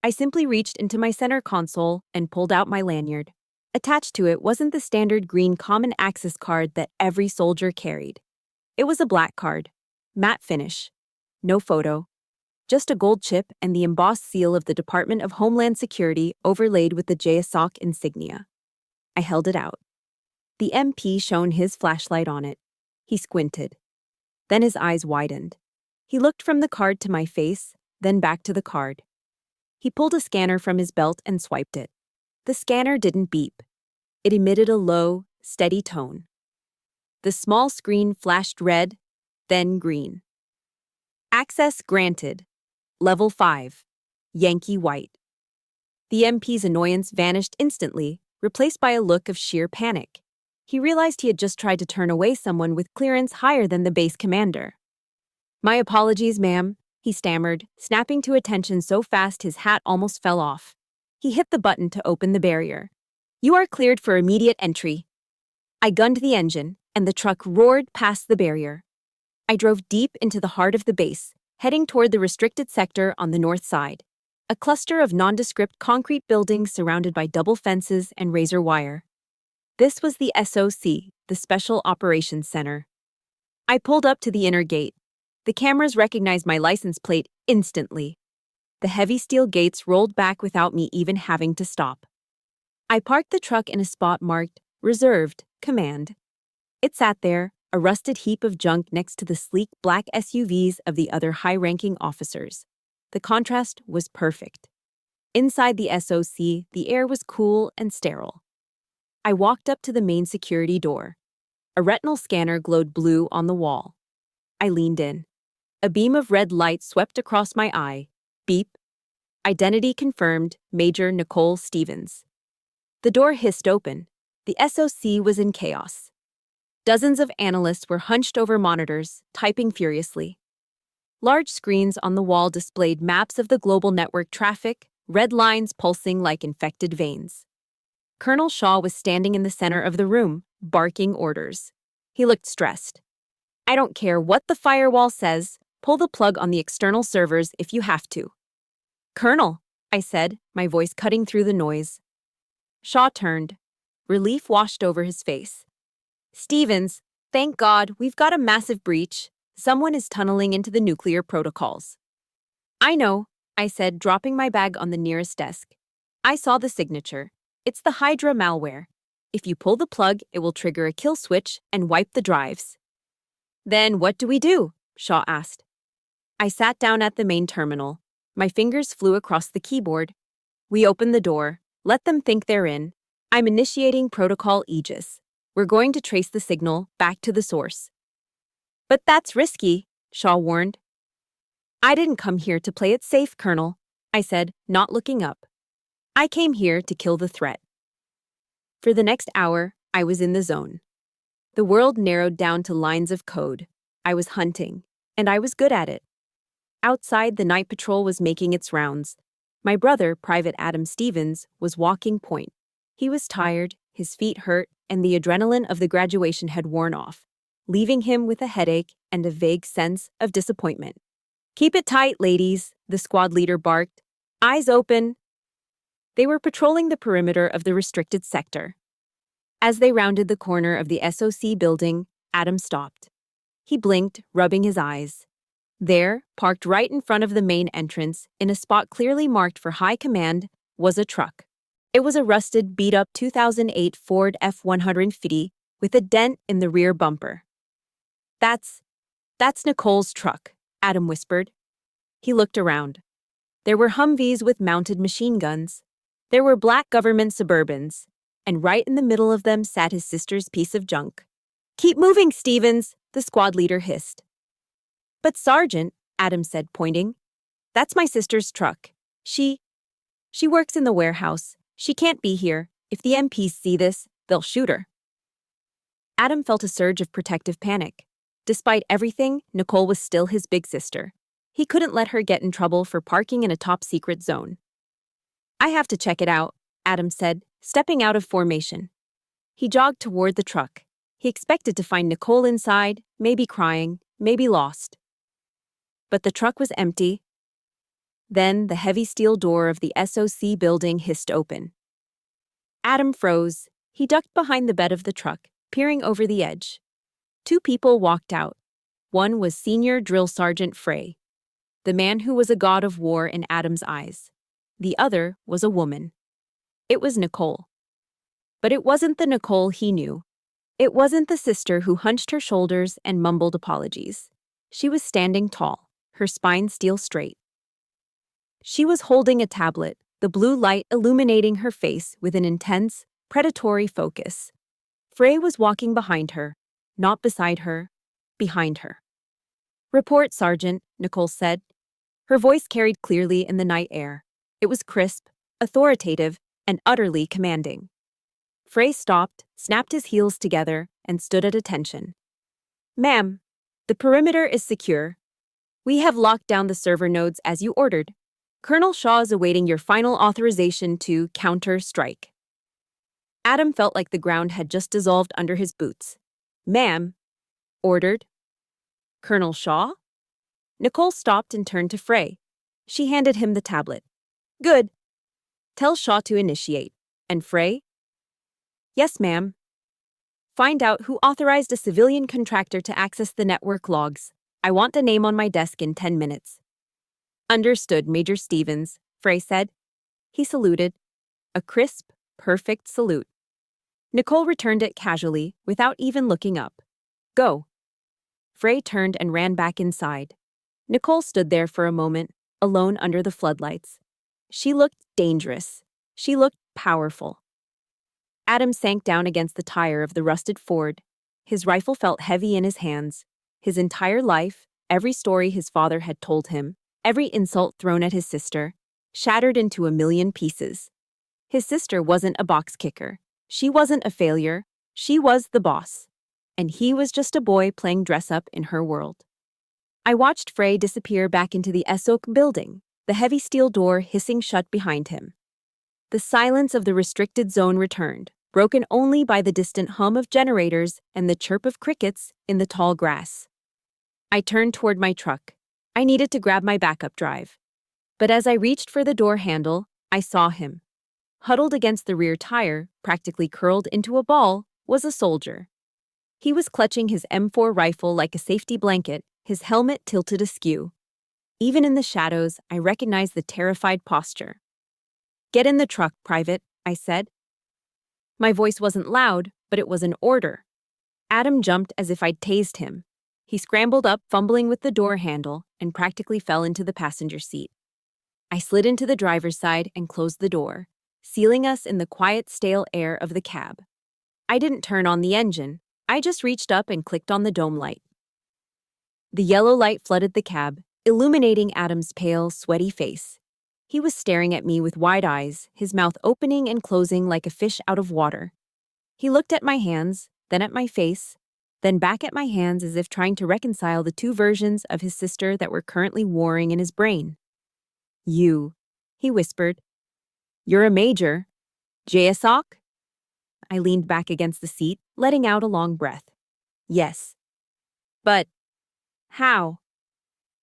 I simply reached into my center console and pulled out my lanyard. Attached to it wasn't the standard green common access card that every soldier carried. It was a black card. Matte finish. No photo. Just a gold chip and the embossed seal of the Department of Homeland Security overlaid with the JSOC insignia. I held it out. The MP shone his flashlight on it. He squinted. Then his eyes widened. He looked from the card to my face, then back to the card. He pulled a scanner from his belt and swiped it. The scanner didn't beep. It emitted a low, steady tone. The small screen flashed red, then green. Access granted. Level 5. Yankee White. The MP's annoyance vanished instantly, replaced by a look of sheer panic. He realized he had just tried to turn away someone with clearance higher than the base commander. "My apologies, ma'am," he stammered, snapping to attention so fast his hat almost fell off. He hit the button to open the barrier. "You are cleared for immediate entry." I gunned the engine, and the truck roared past the barrier. I drove deep into the heart of the base, heading toward the restricted sector on the north side, a cluster of nondescript concrete buildings surrounded by double fences and razor wire. This was the SOC, the Special Operations Center. I pulled up to the inner gate. The cameras recognized my license plate instantly. The heavy steel gates rolled back without me even having to stop. I parked the truck in a spot marked, "Reserved, Command." It sat there, a rusted heap of junk next to the sleek black SUVs of the other high-ranking officers. The contrast was perfect. Inside the SOC, the air was cool and sterile. I walked up to the main security door. A retinal scanner glowed blue on the wall. I leaned in. A beam of red light swept across my eye. Beep. Identity confirmed, Major Nicole Stevens. The door hissed open. The SOC was in chaos. Dozens of analysts were hunched over monitors, typing furiously. Large screens on the wall displayed maps of the global network traffic, red lines pulsing like infected veins. Colonel Shaw was standing in the center of the room, barking orders. He looked stressed. I don't care what the firewall says. Pull the plug on the external servers if you have to. Colonel, I said, my voice cutting through the noise. Shaw turned. Relief washed over his face. Stevens, thank God, we've got a massive breach. Someone is tunneling into the nuclear protocols. I know, I said, dropping my bag on the nearest desk. I saw the signature. It's the Hydra malware. If you pull the plug, it will trigger a kill switch and wipe the drives. Then what do we do? Shaw asked. I sat down at the main terminal. My fingers flew across the keyboard. We open the door. Let them think they're in. I'm initiating Protocol Aegis. We're going to trace the signal back to the source. But that's risky, Shaw warned. I didn't come here to play it safe, Colonel, I said, not looking up. I came here to kill the threat. For the next hour, I was in the zone. The world narrowed down to lines of code. I was hunting, and I was good at it. Outside, the night patrol was making its rounds. My brother, Private Adam Stevens, was walking point. He was tired, his feet hurt, and the adrenaline of the graduation had worn off, leaving him with a headache and a vague sense of disappointment. Keep it tight, ladies, the squad leader barked. Eyes open. They were patrolling the perimeter of the restricted sector. As they rounded the corner of the SOC building, Adam stopped. He blinked, rubbing his eyes. There, parked right in front of the main entrance, in a spot clearly marked for high command, was a truck. It was a rusted, beat-up 2008 Ford F-150 with a dent in the rear bumper. That's Nicole's truck, Adam whispered. He looked around. There were Humvees with mounted machine guns. There were black government Suburbans, and right in the middle of them sat his sister's piece of junk. Keep moving, Stevens, the squad leader hissed. But Sergeant, Adam said, pointing, that's my sister's truck. She works in the warehouse. She can't be here. If the MPs see this, they'll shoot her. Adam felt a surge of protective panic. Despite everything, Nicole was still his big sister. He couldn't let her get in trouble for parking in a top-secret zone. I have to check it out, Adam said, stepping out of formation. He jogged toward the truck. He expected to find Nicole inside, maybe crying, maybe lost. But the truck was empty. Then the heavy steel door of the SOC building hissed open. Adam froze. He ducked behind the bed of the truck, peering over the edge. Two people walked out. One was Senior Drill Sergeant Frey, the man who was a god of war in Adam's eyes. The other was a woman. It was Nicole. But it wasn't the Nicole he knew. It wasn't the sister who hunched her shoulders and mumbled apologies. She was standing tall, her spine steel straight. She was holding a tablet, the blue light illuminating her face with an intense, predatory focus. Frey was walking behind her, not beside her, behind her. Report, Sergeant, Nicole said. Her voice carried clearly in the night air. It was crisp, authoritative, and utterly commanding. Frey stopped, snapped his heels together, and stood at attention. Ma'am, the perimeter is secure. We have locked down the server nodes as you ordered. Colonel Shaw is awaiting your final authorization to counter-strike. Adam felt like the ground had just dissolved under his boots. Ma'am, ordered. Colonel Shaw? Nicole stopped and turned to Frey. She handed him the tablet. Good. Tell Shaw to initiate. And Frey? Yes, ma'am. Find out who authorized a civilian contractor to access the network logs. I want the name on my desk in 10 minutes. Understood, Major Stevens, Frey said. He saluted. A crisp, perfect salute. Nicole returned it casually, without even looking up. Go. Frey turned and ran back inside. Nicole stood there for a moment, alone under the floodlights. She looked dangerous. She looked powerful. Adam sank down against the tire of the rusted Ford. His rifle felt heavy in his hands. His entire life, every story his father had told him, every insult thrown at his sister, shattered into a million pieces. His sister wasn't a box kicker. She wasn't a failure. She was the boss. And he was just a boy playing dress-up in her world. I watched Frey disappear back into the SOC building, the heavy steel door hissing shut behind him. The silence of the restricted zone returned, broken only by the distant hum of generators and the chirp of crickets in the tall grass. I turned toward my truck. I needed to grab my backup drive. But as I reached for the door handle, I saw him. Huddled against the rear tire, practically curled into a ball, was a soldier. He was clutching his M4 rifle like a safety blanket, his helmet tilted askew. Even in the shadows, I recognized the terrified posture. "Get in the truck, Private," I said. My voice wasn't loud, but it was an order. Adam jumped as if I'd tased him. He scrambled up, fumbling with the door handle, and practically fell into the passenger seat. I slid into the driver's side and closed the door, sealing us in the quiet, stale air of the cab. I didn't turn on the engine. I just reached up and clicked on the dome light. The yellow light flooded the cab, illuminating Adam's pale, sweaty face. He was staring at me with wide eyes, his mouth opening and closing like a fish out of water. He looked at my hands, then at my face, then back at my hands as if trying to reconcile the two versions of his sister that were currently warring in his brain. "You," he whispered. "You're a major. JSOC?" I leaned back against the seat, letting out a long breath. "Yes." "But how?"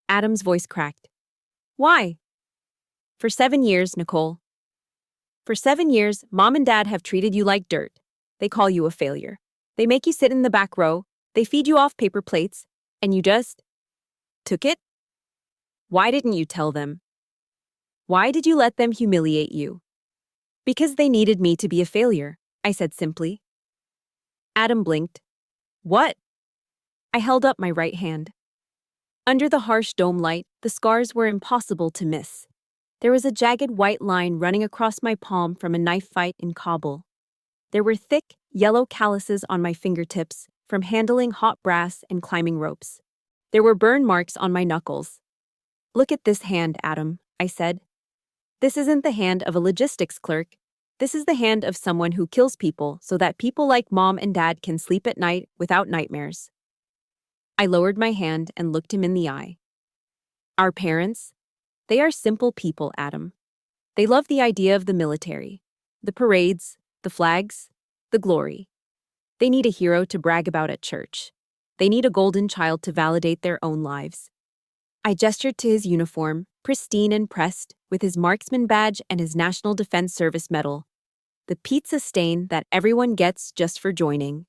Adam's voice cracked. "Why?" "For 7 years, Nicole. For 7 years, Mom and Dad have treated you like dirt. They call you a failure. They make you sit in the back row, they feed you off paper plates, and you just took it? Why didn't you tell them? Why did you let them humiliate you?" "Because they needed me to be a failure," I said simply. Adam blinked. "What?" I held up my right hand. Under the harsh dome light, the scars were impossible to miss. There was a jagged white line running across my palm from a knife fight in Kabul. There were thick, yellow calluses on my fingertips from handling hot brass and climbing ropes. There were burn marks on my knuckles. "Look at this hand, Adam," I said. "This isn't the hand of a logistics clerk. This is the hand of someone who kills people so that people like Mom and Dad can sleep at night without nightmares." I lowered my hand and looked him in the eye. "Our parents? They are simple people, Adam. They love the idea of the military, the parades, the flags, the glory. They need a hero to brag about at church. They need a golden child to validate their own lives." I gestured to his uniform, pristine and pressed, with his marksman badge and his National Defense Service medal. The pizza stain that everyone gets just for joining.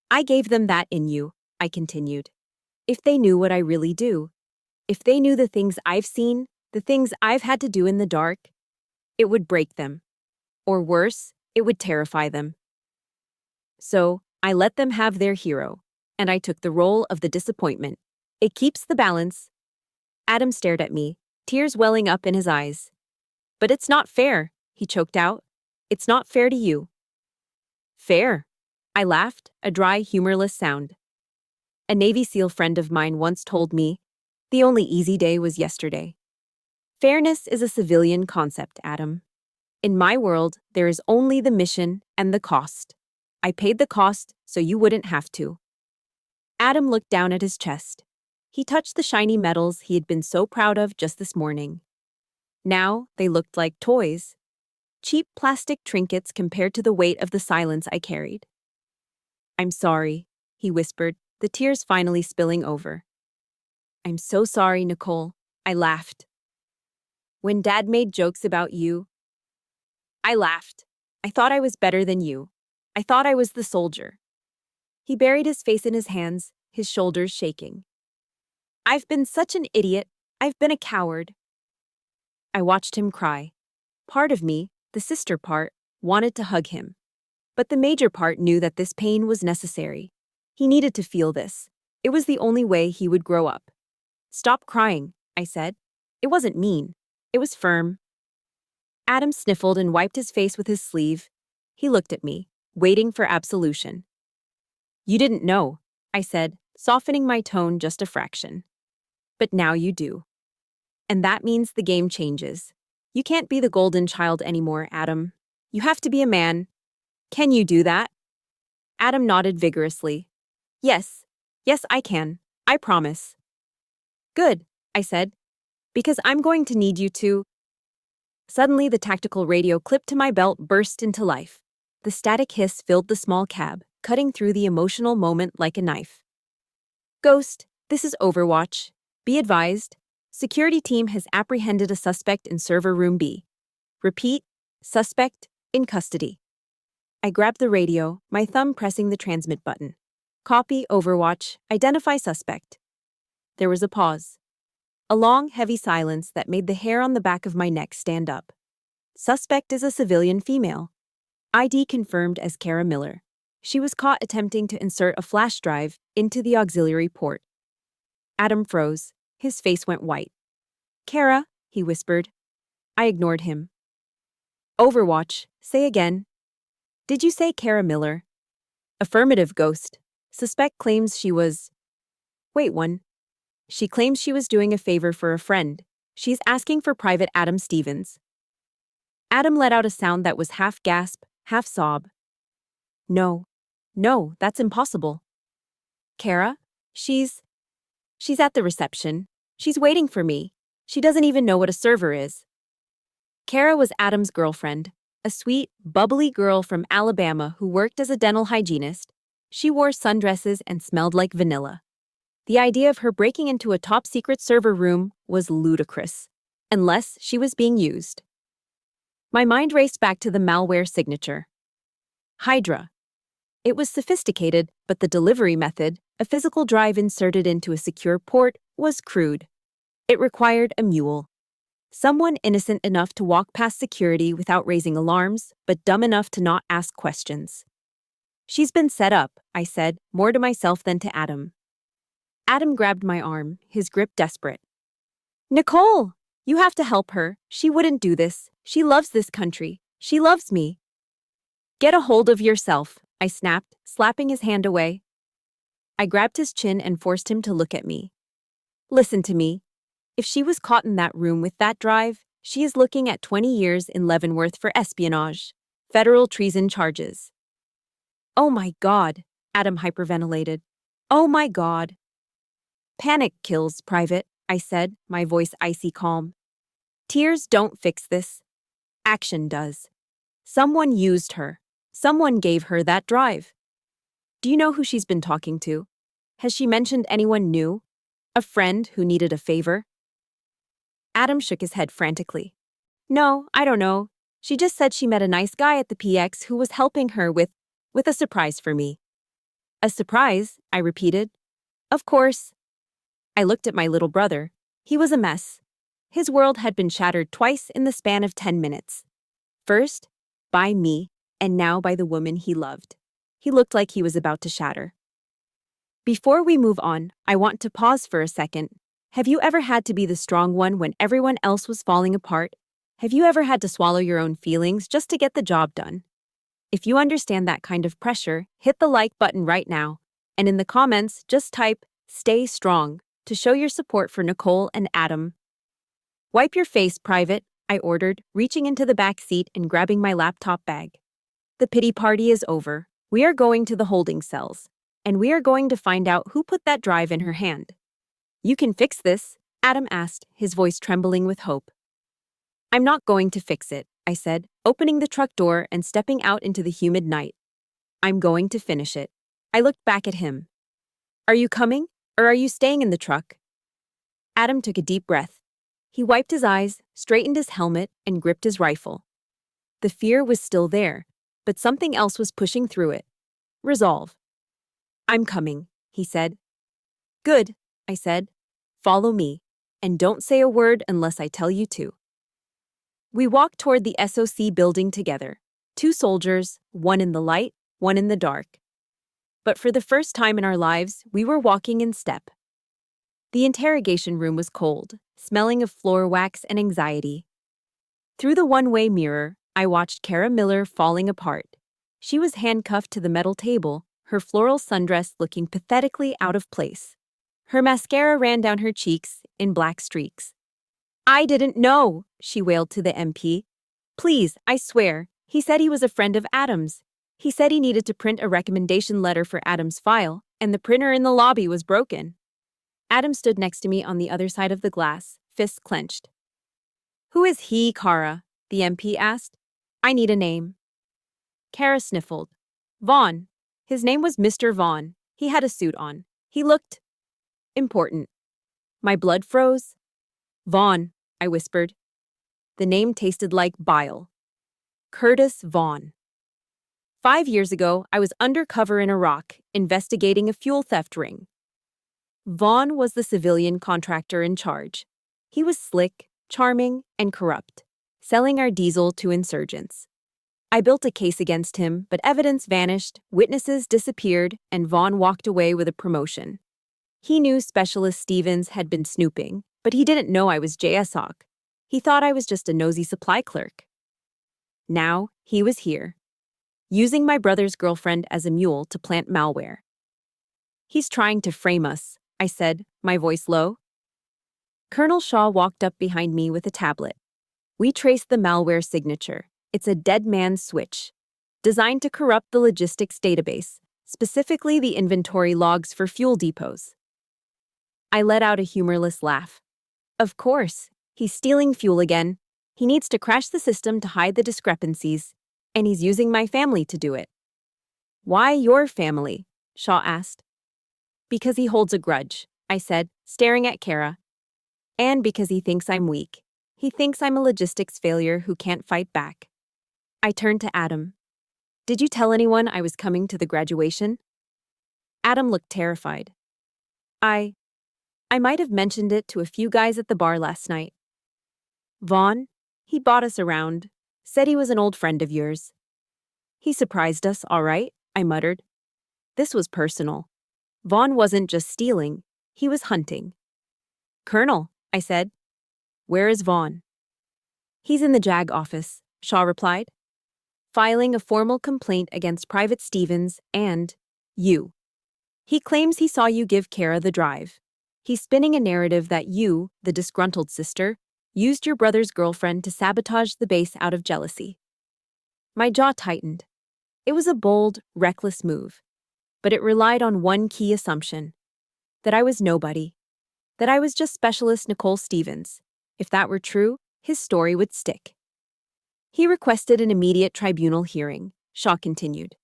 "I gave them that in you," I continued. "If they knew what I really do, if they knew the things I've seen, the things I've had to do in the dark, it would break them. Or worse, it would terrify them. So, I let them have their hero, and I took the role of the disappointment. It keeps the balance." Adam stared at me, tears welling up in his eyes. "But it's not fair," he choked out. "It's not fair to you." "Fair?" I laughed, a dry, humorless sound. A Navy SEAL friend of mine once told me, "The only easy day was yesterday." Fairness is a civilian concept, Adam. In my world, there is only the mission and the cost. I paid the cost so you wouldn't have to. Adam looked down at his chest. He touched the shiny medals he had been so proud of just this morning. Now they looked like toys. Cheap plastic trinkets compared to the weight of the silence I carried. "I'm sorry," he whispered, the tears finally spilling over. "I'm so sorry, Nicole," I laughed. "When Dad made jokes about you, I laughed. I thought I was better than you. I thought I was the soldier." He buried his face in his hands, his shoulders shaking. "I've been such an idiot. I've been a coward." I watched him cry. Part of me, the sister part, wanted to hug him. But the major part knew that this pain was necessary. He needed to feel this. It was the only way he would grow up. "Stop crying," I said. It wasn't mean. It was firm. Adam sniffled and wiped his face with his sleeve. He looked at me, waiting for absolution. "You didn't know," I said, softening my tone just a fraction. "But now you do. And that means the game changes. You can't be the golden child anymore, Adam. You have to be a man. Can you do that?" Adam nodded vigorously. "Yes. Yes, I can. I promise." "Good," I said, "because I'm going to need you to—" Suddenly, the tactical radio clipped to my belt burst into life. The static hiss filled the small cab, cutting through the emotional moment like a knife. "Ghost, This is Overwatch. Be advised. Security team has apprehended a suspect in server room B. Repeat, suspect in custody. I grabbed the radio, my thumb pressing the transmit button. Copy, Overwatch. Identify suspect. There was a pause. A long, heavy silence that made the hair on the back of my neck stand up. Suspect is a civilian female. ID confirmed as Kara Miller. She was caught attempting to insert a flash drive into the auxiliary port. Adam froze. His face went white. Kara, he whispered. I ignored him. Overwatch, say again. Did you say Kara Miller? Affirmative, Ghost. Suspect claims she was... Wait one. She claims she was doing a favor for a friend. She's asking for Private Adam Stevens. Adam let out a sound that was half gasp, half sob. No, that's impossible. Kara? She's at the reception. She's waiting for me. She doesn't even know what a server is. Kara was Adam's girlfriend, a sweet, bubbly girl from Alabama who worked as a dental hygienist. She wore sundresses and smelled like vanilla. The idea of her breaking into a top-secret server room was ludicrous, unless she was being used. My mind raced back to the malware signature. Hydra. It was sophisticated, but the delivery method, a physical drive inserted into a secure port, was crude. It required a mule. Someone innocent enough to walk past security without raising alarms, but dumb enough to not ask questions. She's been set up, I said, more to myself than to Adam. Adam grabbed my arm, his grip desperate. Nicole! You have to help her. She wouldn't do this. She loves this country. She loves me. Get a hold of yourself, I snapped, slapping his hand away. I grabbed his chin and forced him to look at me. Listen to me. If she was caught in that room with that drive, she is looking at 20 years in Leavenworth for espionage, federal treason charges. Oh my God, Adam hyperventilated. Oh my God. Panic kills, Private, I said, my voice icy calm. Tears don't fix this. Action does. Someone used her. Someone gave her that drive. Do you know who she's been talking to? Has she mentioned anyone new? A friend who needed a favor? Adam shook his head frantically. No, I don't know. She just said she met a nice guy at the PX who was helping her with a surprise for me. A surprise, I repeated. Of course. I looked at my little brother. He was a mess. His world had been shattered twice in the span of 10 minutes. First, by me, and now by the woman he loved. He looked like he was about to shatter. Before we move on, I want to pause for a second. Have you ever had to be the strong one when everyone else was falling apart? Have you ever had to swallow your own feelings just to get the job done? If you understand that kind of pressure, hit the like button right now. And in the comments, just type, "Stay strong," to show your support for Nicole and Adam. Wipe your face, Private, I ordered, reaching into the back seat and grabbing my laptop bag. The pity party is over. We are going to the holding cells. And we are going to find out who put that drive in her hand. You can fix this, Adam asked, his voice trembling with hope. I'm not going to fix it, I said, opening the truck door and stepping out into the humid night. I'm going to finish it. I looked back at him. Are you coming, or are you staying in the truck? Adam took a deep breath. He wiped his eyes, straightened his helmet, and gripped his rifle. The fear was still there, but something else was pushing through it. Resolve. I'm coming, he said. Good, I said. Follow me, and don't say a word unless I tell you to. We walked toward the SOC building together. 2 soldiers, one in the light, one in the dark. But for the first time in our lives, we were walking in step. The interrogation room was cold, smelling of floor wax and anxiety. Through the one-way mirror, I watched Kara Miller falling apart. She was handcuffed to the metal table, her floral sundress looking pathetically out of place. Her mascara ran down her cheeks in black streaks. I didn't know, she wailed to the MP. Please, I swear, he said he was a friend of Adam's. He said he needed to print a recommendation letter for Adam's file, and the printer in the lobby was broken. Adam stood next to me on the other side of the glass, fists clenched. Who is he, Kara? The MP asked. I need a name. Kara sniffled. Vaughn. His name was Mr. Vaughn. He had a suit on. He looked Important. My blood froze. Vaughn, I whispered. The name tasted like bile. Curtis Vaughn. 5 years ago, I was undercover in Iraq, investigating a fuel theft ring. Vaughn was the civilian contractor in charge. He was slick, charming, and corrupt, selling our diesel to insurgents. I built a case against him, but evidence vanished, witnesses disappeared, and Vaughn walked away with a promotion. He knew Specialist Stevens had been snooping, but he didn't know I was JSOC. He thought I was just a nosy supply clerk. Now, he was here, using my brother's girlfriend as a mule to plant malware. He's trying to frame us, I said, my voice low. Colonel Shaw walked up behind me with a tablet. We traced the malware signature. It's a dead man's switch, designed to corrupt the logistics database, specifically the inventory logs for fuel depots. I let out a humorless laugh. Of course, he's stealing fuel again. He needs to crash the system to hide the discrepancies, and he's using my family to do it. Why your family? Shaw asked. Because he holds a grudge, I said, staring at Kara. And because he thinks I'm weak. He thinks I'm a logistics failure who can't fight back. I turned to Adam. Did you tell anyone I was coming to the graduation? Adam looked terrified. I might have mentioned it to a few guys at the bar last night. Vaughn, he bought us around, said he was an old friend of yours. He surprised us, all right, I muttered. This was personal. Vaughn wasn't just stealing, he was hunting. Colonel, I said. Where is Vaughn? He's in the JAG office, Shaw replied, filing a formal complaint against Private Stevens and you. He claims he saw you give Kara the drive. He's spinning a narrative that you, the disgruntled sister, used your brother's girlfriend to sabotage the base out of jealousy. My jaw tightened. It was a bold, reckless move, but it relied on one key assumption, that I was nobody, that I was just Specialist Nicole Stevens. If that were true, his story would stick. He requested an immediate tribunal hearing, Shaw continued.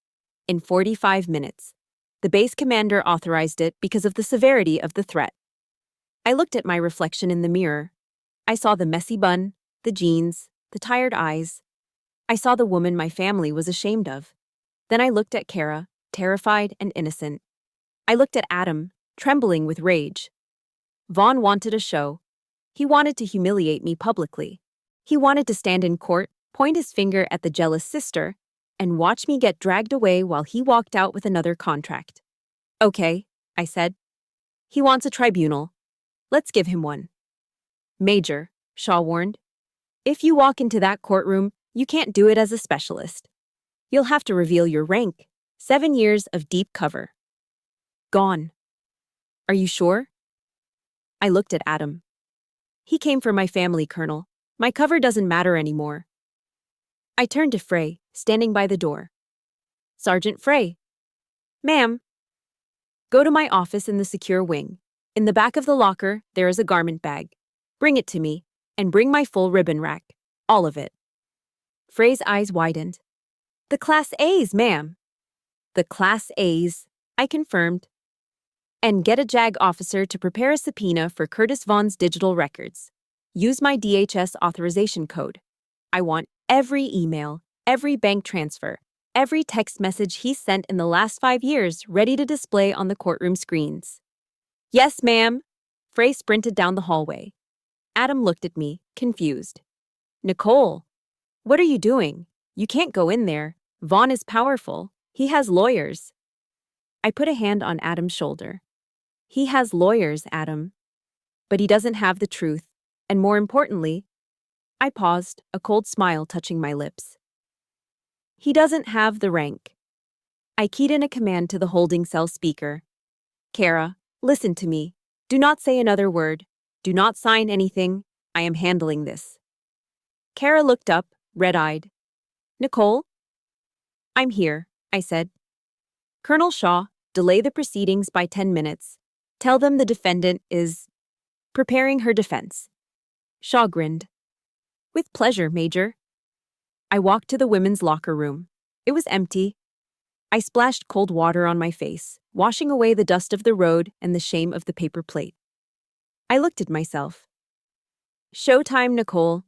In 45 minutes. The base commander authorized it because of the severity of the threat. I looked at my reflection in the mirror. I saw the messy bun, the jeans, the tired eyes. I saw the woman my family was ashamed of. Then I looked at Kara, terrified and innocent. I looked at Adam, trembling with rage. Vaughn wanted a show. He wanted to humiliate me publicly. He wanted to stand in court, point his finger at the jealous sister, and watch me get dragged away while he walked out with another contract. Okay, I said. He wants a tribunal. Let's give him one. Major, Shaw warned. If you walk into that courtroom, you can't do it as a specialist. You'll have to reveal your rank. 7 years of deep cover. Gone. Are you sure? I looked at Adam. He came for my family, Colonel. My cover doesn't matter anymore. I turned to Frey, standing by the door. Sergeant Frey. Ma'am. Go to my office in the secure wing. In the back of the locker, there is a garment bag. Bring it to me, and bring my full ribbon rack. All of it. Frey's eyes widened. The Class A's, ma'am. The Class A's, I confirmed. And get a JAG officer to prepare a subpoena for Curtis Vaughn's digital records. Use my DHS authorization code. I want every email, every bank transfer, every text message he sent in the last 5 years ready to display on the courtroom screens. Yes, ma'am. Frey sprinted down the hallway. Adam looked at me, confused. Nicole, what are you doing? You can't go in there. Vaughn is powerful. He has lawyers. I put a hand on Adam's shoulder. He has lawyers, Adam. But he doesn't have the truth. And more importantly, I paused, a cold smile touching my lips. He doesn't have the rank. I keyed in a command to the holding cell speaker. Kara, listen to me. Do not say another word. Do not sign anything. I am handling this. Kara looked up, red-eyed. Nicole? I'm here, I said. Colonel Shaw, delay the proceedings by 10 minutes. Tell them the defendant is preparing her defense. Shaw grinned. With pleasure, Major. I walked to the women's locker room. It was empty. I splashed cold water on my face, washing away the dust of the road and the shame of the paper plate. I looked at myself. Showtime, Nicole.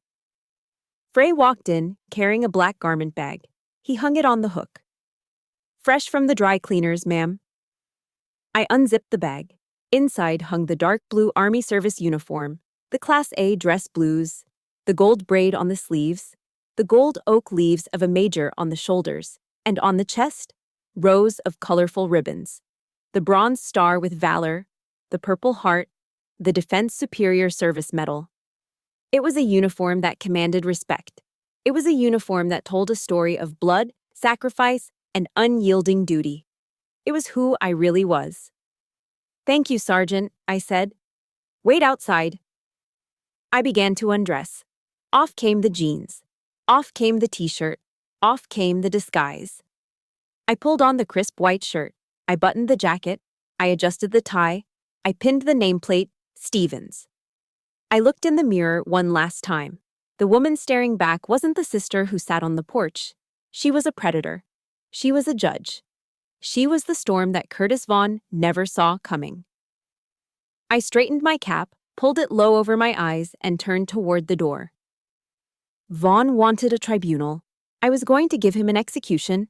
Frey walked in, carrying a black garment bag. He hung it on the hook. Fresh from the dry cleaners, ma'am. I unzipped the bag. Inside hung the dark blue Army service uniform, the Class A dress blues, the gold braid on the sleeves, the gold oak leaves of a major on the shoulders, and on the chest, rows of colorful ribbons. The bronze star with valor, the purple heart, the Defense Superior Service Medal. It was a uniform that commanded respect. It was a uniform that told a story of blood, sacrifice, and unyielding duty. It was who I really was. Thank you, Sergeant, I said. Wait outside. I began to undress. Off came the jeans. Off came the t-shirt. Off came the disguise. I pulled on the crisp white shirt. I buttoned the jacket. I adjusted the tie. I pinned the nameplate, Stevens. I looked in the mirror one last time. The woman staring back wasn't the sister who sat on the porch. She was a predator. She was a judge. She was the storm that Curtis Vaughn never saw coming. I straightened my cap, pulled it low over my eyes, and turned toward the door. Vaughn wanted a tribunal. I was going to give him an execution.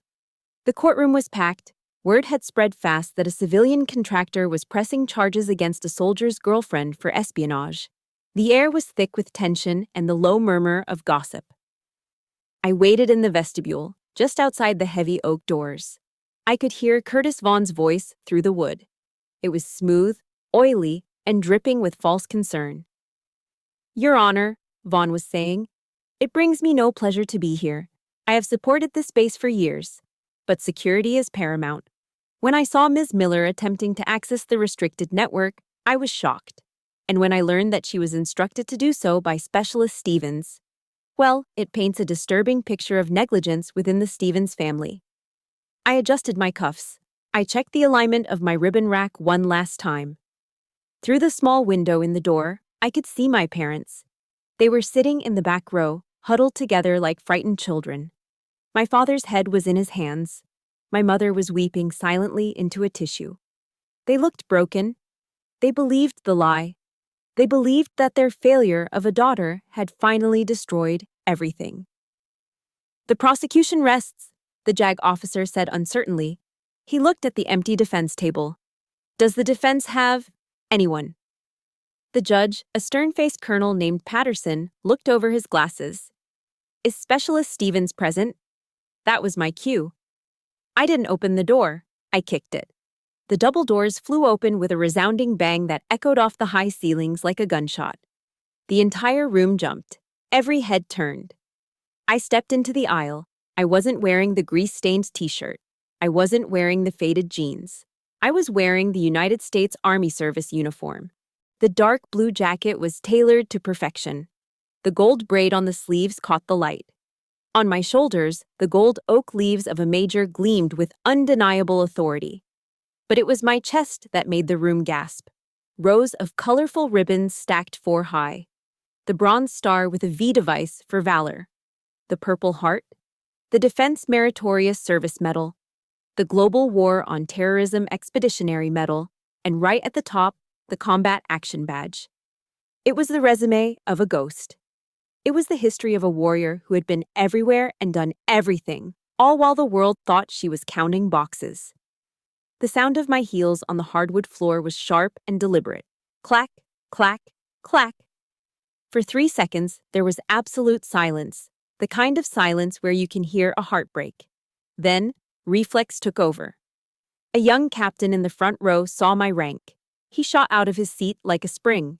The courtroom was packed. Word had spread fast that a civilian contractor was pressing charges against a soldier's girlfriend for espionage. The air was thick with tension and the low murmur of gossip. I waited in the vestibule, just outside the heavy oak doors. I could hear Curtis Vaughn's voice through the wood. It was smooth, oily, and dripping with false concern. Your Honor, Vaughn was saying, it brings me no pleasure to be here. I have supported this base for years, but security is paramount. When I saw Ms. Miller attempting to access the restricted network, I was shocked. And when I learned that she was instructed to do so by Specialist Stevens, well, it paints a disturbing picture of negligence within the Stevens family. I adjusted my cuffs. I checked the alignment of my ribbon rack one last time. Through the small window in the door, I could see my parents. They were sitting in the back row, huddled together like frightened children. My father's head was in his hands. My mother was weeping silently into a tissue. They looked broken. They believed the lie. They believed that their failure of a daughter had finally destroyed everything. The prosecution rests, the JAG officer said uncertainly. He looked at the empty defense table. Does the defense have anyone? The judge, a stern-faced colonel named Patterson, looked over his glasses. Is Specialist Stevens present? That was my cue. I didn't open the door. I kicked it. The double doors flew open with a resounding bang that echoed off the high ceilings like a gunshot. The entire room jumped. Every head turned. I stepped into the aisle. I wasn't wearing the grease-stained t-shirt. I wasn't wearing the faded jeans. I was wearing the United States Army Service uniform. The dark blue jacket was tailored to perfection. The gold braid on the sleeves caught the light. On my shoulders, the gold oak leaves of a major gleamed with undeniable authority. But it was my chest that made the room gasp. Rows of colorful ribbons stacked 4 high. The bronze star with a V device for valor. The Purple Heart. The Defense Meritorious Service Medal. The Global War on Terrorism Expeditionary Medal. And right at the top, the Combat Action Badge. It was the resume of a ghost. It was the history of a warrior who had been everywhere and done everything, all while the world thought she was counting boxes. The sound of my heels on the hardwood floor was sharp and deliberate. Clack, clack, clack. For 3 seconds, there was absolute silence, the kind of silence where you can hear a heartbreak. Then, reflex took over. A young captain in the front row saw my rank. He shot out of his seat like a spring.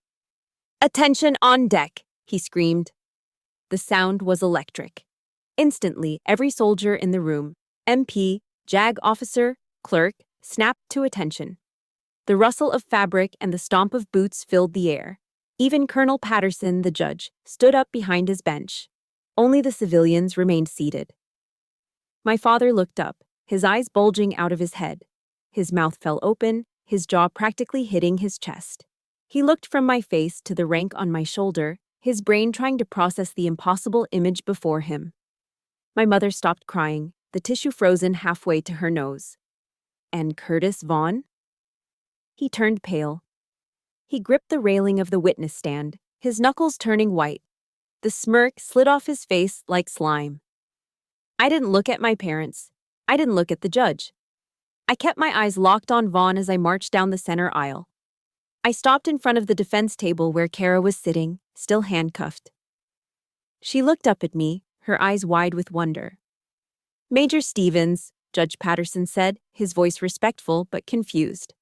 "Attention on deck," he screamed. The sound was electric. Instantly, every soldier in the room, MP, JAG officer, clerk, snapped to attention. The rustle of fabric and the stomp of boots filled the air. Even Colonel Patterson, the judge, stood up behind his bench. Only the civilians remained seated. My father looked up, his eyes bulging out of his head. His mouth fell open, his jaw practically hitting his chest. He looked from my face to the rank on my shoulder, his brain trying to process the impossible image before him. My mother stopped crying. the tissue frozen halfway to her nose. And Curtis Vaughn? He turned pale. He gripped the railing of the witness stand, his knuckles turning white. The smirk slid off his face like slime. I didn't look at my parents. I didn't look at the judge. I kept my eyes locked on Vaughn as I marched down the center aisle. I stopped in front of the defense table where Kara was sitting, still handcuffed. She looked up at me, her eyes wide with wonder. Major Stevens, Judge Patterson said, his voice respectful but confused.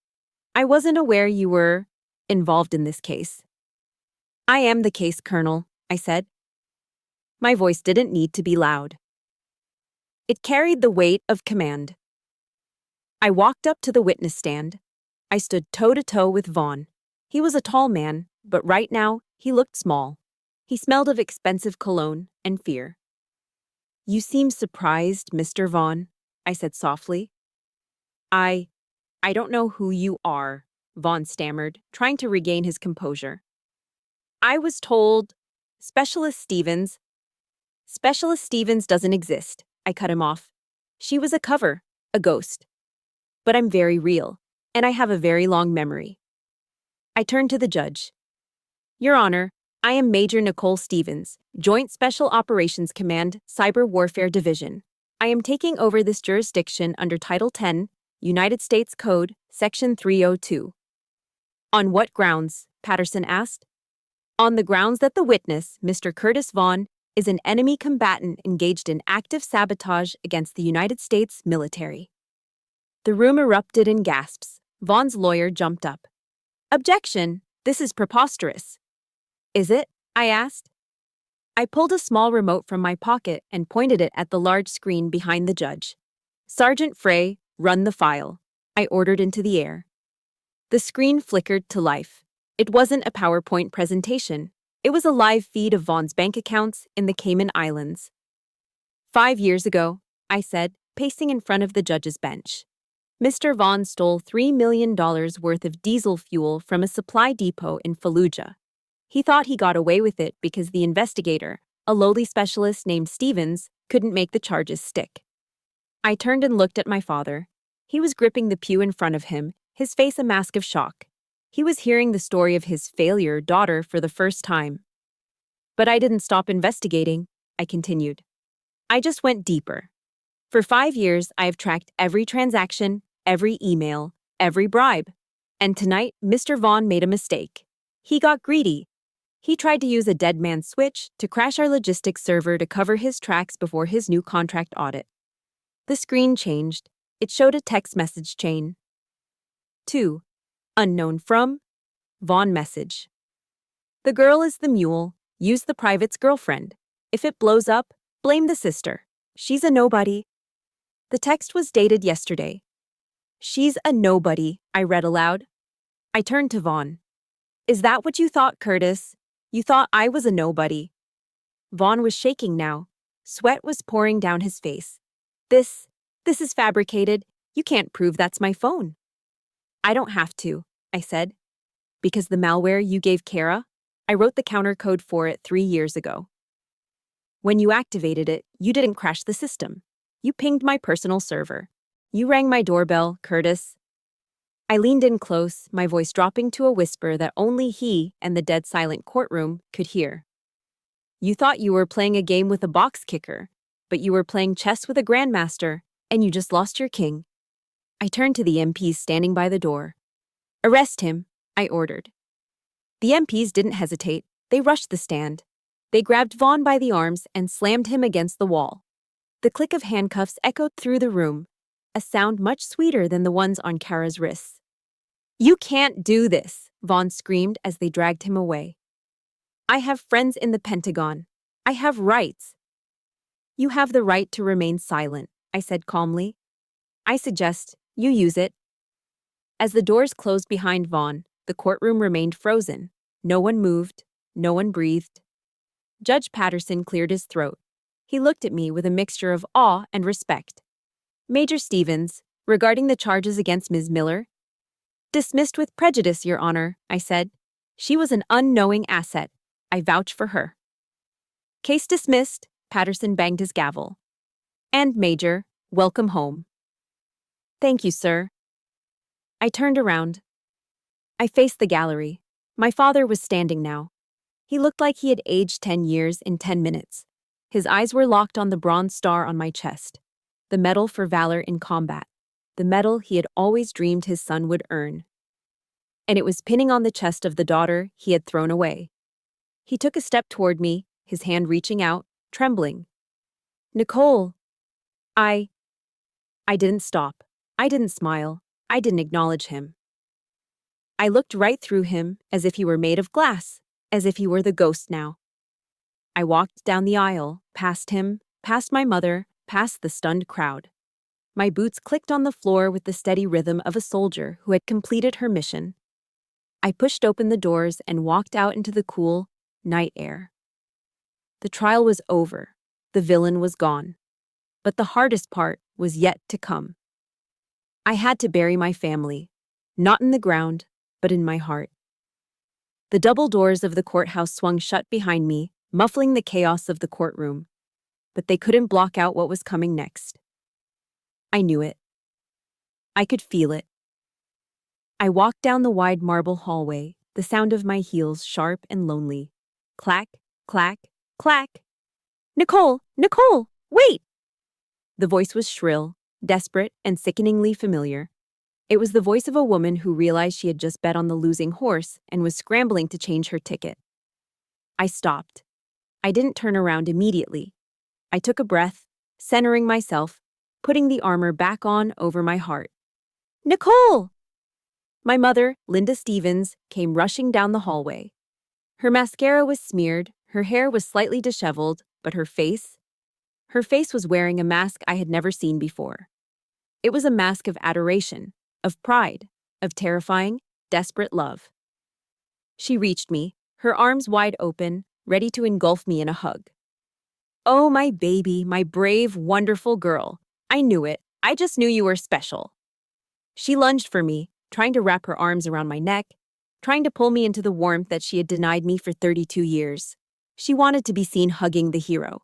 I wasn't aware you were involved in this case. I am the case, Colonel, I said. My voice didn't need to be loud. It carried the weight of command. I walked up to the witness stand. I stood toe-to-toe with Vaughn. He was a tall man, but right now he looked small. He smelled of expensive cologne and fear. You seem surprised, Mr. Vaughn, I said softly. I don't know who you are, Vaughn stammered, trying to regain his composure. I was told, Specialist Stevens doesn't exist, I cut him off. She was a cover, a ghost. But I'm very real, and I have a very long memory. I turned to the judge. Your Honor, I am Major Nicole Stevens, Joint Special Operations Command, Cyber Warfare Division. I am taking over this jurisdiction under Title 10, United States Code, Section 302. On what grounds? Patterson asked. On the grounds that the witness, Mr. Curtis Vaughn, is an enemy combatant engaged in active sabotage against the United States military. The room erupted in gasps. Vaughn's lawyer jumped up. Objection! This is preposterous. Is it? I asked. I pulled a small remote from my pocket and pointed it at the large screen behind the judge. Sergeant Frey, run the file, I ordered into the air. The screen flickered to life. It wasn't a PowerPoint presentation. It was a live feed of Vaughn's bank accounts in the Cayman Islands. 5 years ago, I said, pacing in front of the judge's bench. Mr. Vaughn stole $3 million worth of diesel fuel from a supply depot in Fallujah. He thought he got away with it because the investigator, a lowly specialist named Stevens, couldn't make the charges stick. I turned and looked at my father. He was gripping the pew in front of him, his face a mask of shock. He was hearing the story of his failure daughter for the first time. But I didn't stop investigating, I continued. I just went deeper. For 5 years, I have tracked every transaction, every email, every bribe. And tonight, Mr. Vaughn made a mistake. He got greedy. He tried to use a dead man's switch to crash our logistics server to cover his tracks before his new contract audit. The screen changed. It showed a text message chain. 2. Unknown from Vaughn message. The girl is the mule. Use the private's girlfriend. If it blows up, blame the sister. She's a nobody. The text was dated yesterday. She's a nobody, I read aloud. I turned to Vaughn. Is that what you thought, Curtis? You thought I was a nobody. Vaughn was shaking now. Sweat was pouring down his face. This is fabricated. You can't prove that's my phone. I don't have to, I said. Because the malware you gave Kara, I wrote the counter code for it 3 years ago. When you activated it, you didn't crash the system. You pinged my personal server. You rang my doorbell, Curtis. I leaned in close, my voice dropping to a whisper that only he and the dead silent courtroom could hear. You thought you were playing a game with a box kicker, but you were playing chess with a grandmaster, and you just lost your king. I turned to the MPs standing by the door. Arrest him, I ordered. The MPs didn't hesitate. They rushed the stand. They grabbed Vaughn by the arms and slammed him against the wall. The click of handcuffs echoed through the room, a sound much sweeter than the ones on Kara's wrists. You can't do this, Vaughn screamed as they dragged him away. I have friends in the Pentagon. I have rights. You have the right to remain silent, I said calmly. I suggest you use it. As the doors closed behind Vaughn, the courtroom remained frozen. No one moved. No one breathed. Judge Patterson cleared his throat. He looked at me with a mixture of awe and respect. Major Stevens, regarding the charges against Ms. Miller, dismissed with prejudice, Your Honor, I said. She was an unknowing asset. I vouch for her. Case dismissed, Patterson banged his gavel. And Major, Welcome home. Thank you, sir. I turned around. I faced the gallery. My father was standing now. He looked like he had aged 10 years in 10 minutes. His eyes were locked on the bronze star on my chest, the medal for valor in combat, the medal he had always dreamed his son would earn. And it was pinning on the chest of the daughter he had thrown away. He took a step toward me, his hand reaching out, trembling. Nicole! I didn't stop. I didn't smile. I didn't acknowledge him. I looked right through him as if he were made of glass, as if he were the ghost now. I walked down the aisle, past him, past my mother, past the stunned crowd. My boots clicked on the floor with the steady rhythm of a soldier who had completed her mission. I pushed open the doors and walked out into the cool, night air. The trial was over. The villain was gone. But the hardest part was yet to come. I had to bury my family, not in the ground, but in my heart. The double doors of the courthouse swung shut behind me, muffling the chaos of the courtroom. But they couldn't block out what was coming next. I knew it. I could feel it. I walked down the wide marble hallway, the sound of my heels sharp and lonely. Clack, clack, clack. Nicole! Nicole! Wait! The voice was shrill, desperate, and sickeningly familiar. It was the voice of a woman who realized she had just bet on the losing horse and was scrambling to change her ticket. I stopped. I didn't turn around immediately. I took a breath, centering myself, putting the armor back on over my heart. Nicole! My mother, Linda Stevens, came rushing down the hallway. Her mascara was smeared, her hair was slightly disheveled, but her face was wearing a mask I had never seen before. It was a mask of adoration, of pride, of terrifying, desperate love. She reached me, her arms wide open, ready to engulf me in a hug. Oh, my baby, my brave, wonderful girl. I knew it. I just knew you were special. She lunged for me, trying to wrap her arms around my neck, trying to pull me into the warmth that she had denied me for 32 years. She wanted to be seen hugging the hero.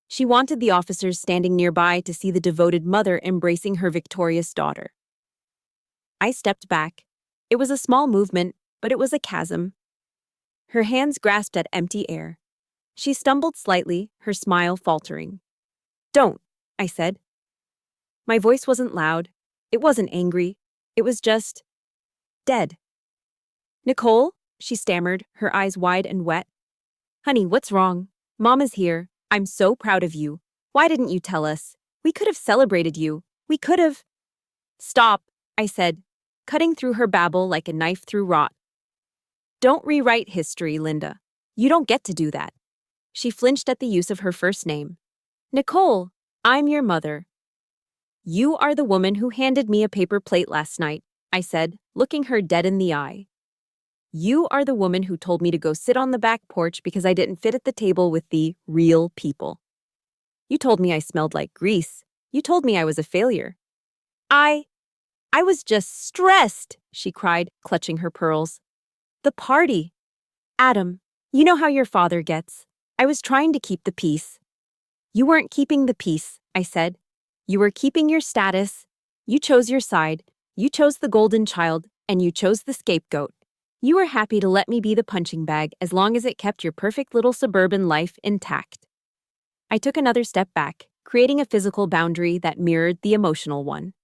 She wanted the officers standing nearby to see the devoted mother embracing her victorious daughter. I stepped back. It was a small movement, but it was a chasm. Her hands grasped at empty air. She stumbled slightly, her smile faltering. Don't, I said. My voice wasn't loud. It wasn't angry. It was just dead. Nicole, she stammered, her eyes wide and wet. Honey, what's wrong? Mom is here. I'm so proud of you. Why didn't you tell us? We could have celebrated you. We could have. Stop, I said, cutting through her babble like a knife through rot. Don't rewrite history, Linda. You don't get to do that. She flinched at the use of her first name. Nicole, I'm your mother. You are the woman who handed me a paper plate last night, I said, looking her dead in the eye. You are the woman who told me to go sit on the back porch because I didn't fit at the table with the real people. You told me I smelled like grease. You told me I was a failure. I was just stressed, she cried, clutching her pearls. The party. Adam, you know how your father gets. I was trying to keep the peace. You weren't keeping the peace, I said. You were keeping your status. You chose your side. You chose the golden child, and you chose the scapegoat. You were happy to let me be the punching bag as long as it kept your perfect little suburban life intact. I took another step back, creating a physical boundary that mirrored the emotional one.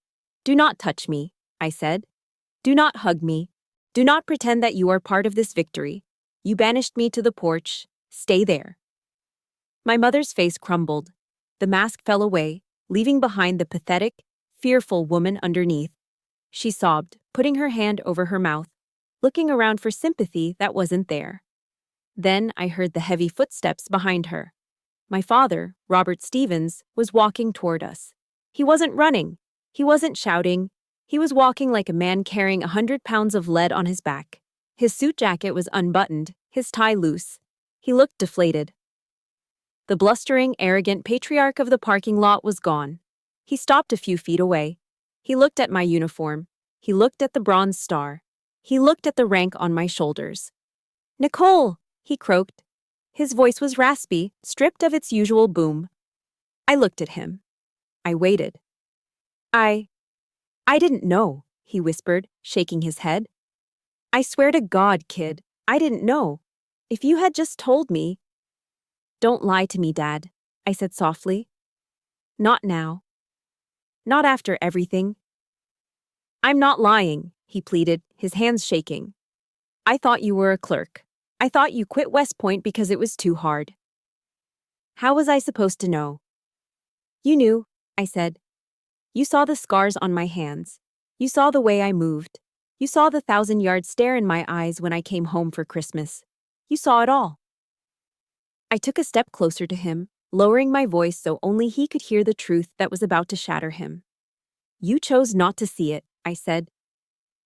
Do not touch me, I said. Do not hug me. Do not pretend that you are part of this victory. You banished me to the porch. Stay there. My mother's face crumbled. The mask fell away, leaving behind the pathetic, fearful woman underneath. She sobbed, putting her hand over her mouth, looking around for sympathy that wasn't there. Then I heard the heavy footsteps behind her. My father, Robert Stevens, was walking toward us. He wasn't running. He wasn't shouting. He was walking like a man carrying 100 pounds of lead on his back. His suit jacket was unbuttoned, his tie loose. He looked deflated. The blustering, arrogant patriarch of the parking lot was gone. He stopped a few feet away. He looked at my uniform. He looked at the bronze star. He looked at the rank on my shoulders. Nicole, he croaked. His voice was raspy, stripped of its usual boom. I looked at him. I waited. I didn't know, he whispered, shaking his head. I swear to God, kid, I didn't know. If you had just told me. Don't lie to me, Dad, I said softly. Not now. Not after everything. I'm not lying, he pleaded, his hands shaking. I thought you were a clerk. I thought you quit West Point because it was too hard. How was I supposed to know? You knew, I said. You saw the scars on my hands. You saw the way I moved. You saw the 1,000-yard stare in my eyes when I came home for Christmas. You saw it all. I took a step closer to him, lowering my voice so only he could hear the truth that was about to shatter him. You chose not to see it, I said.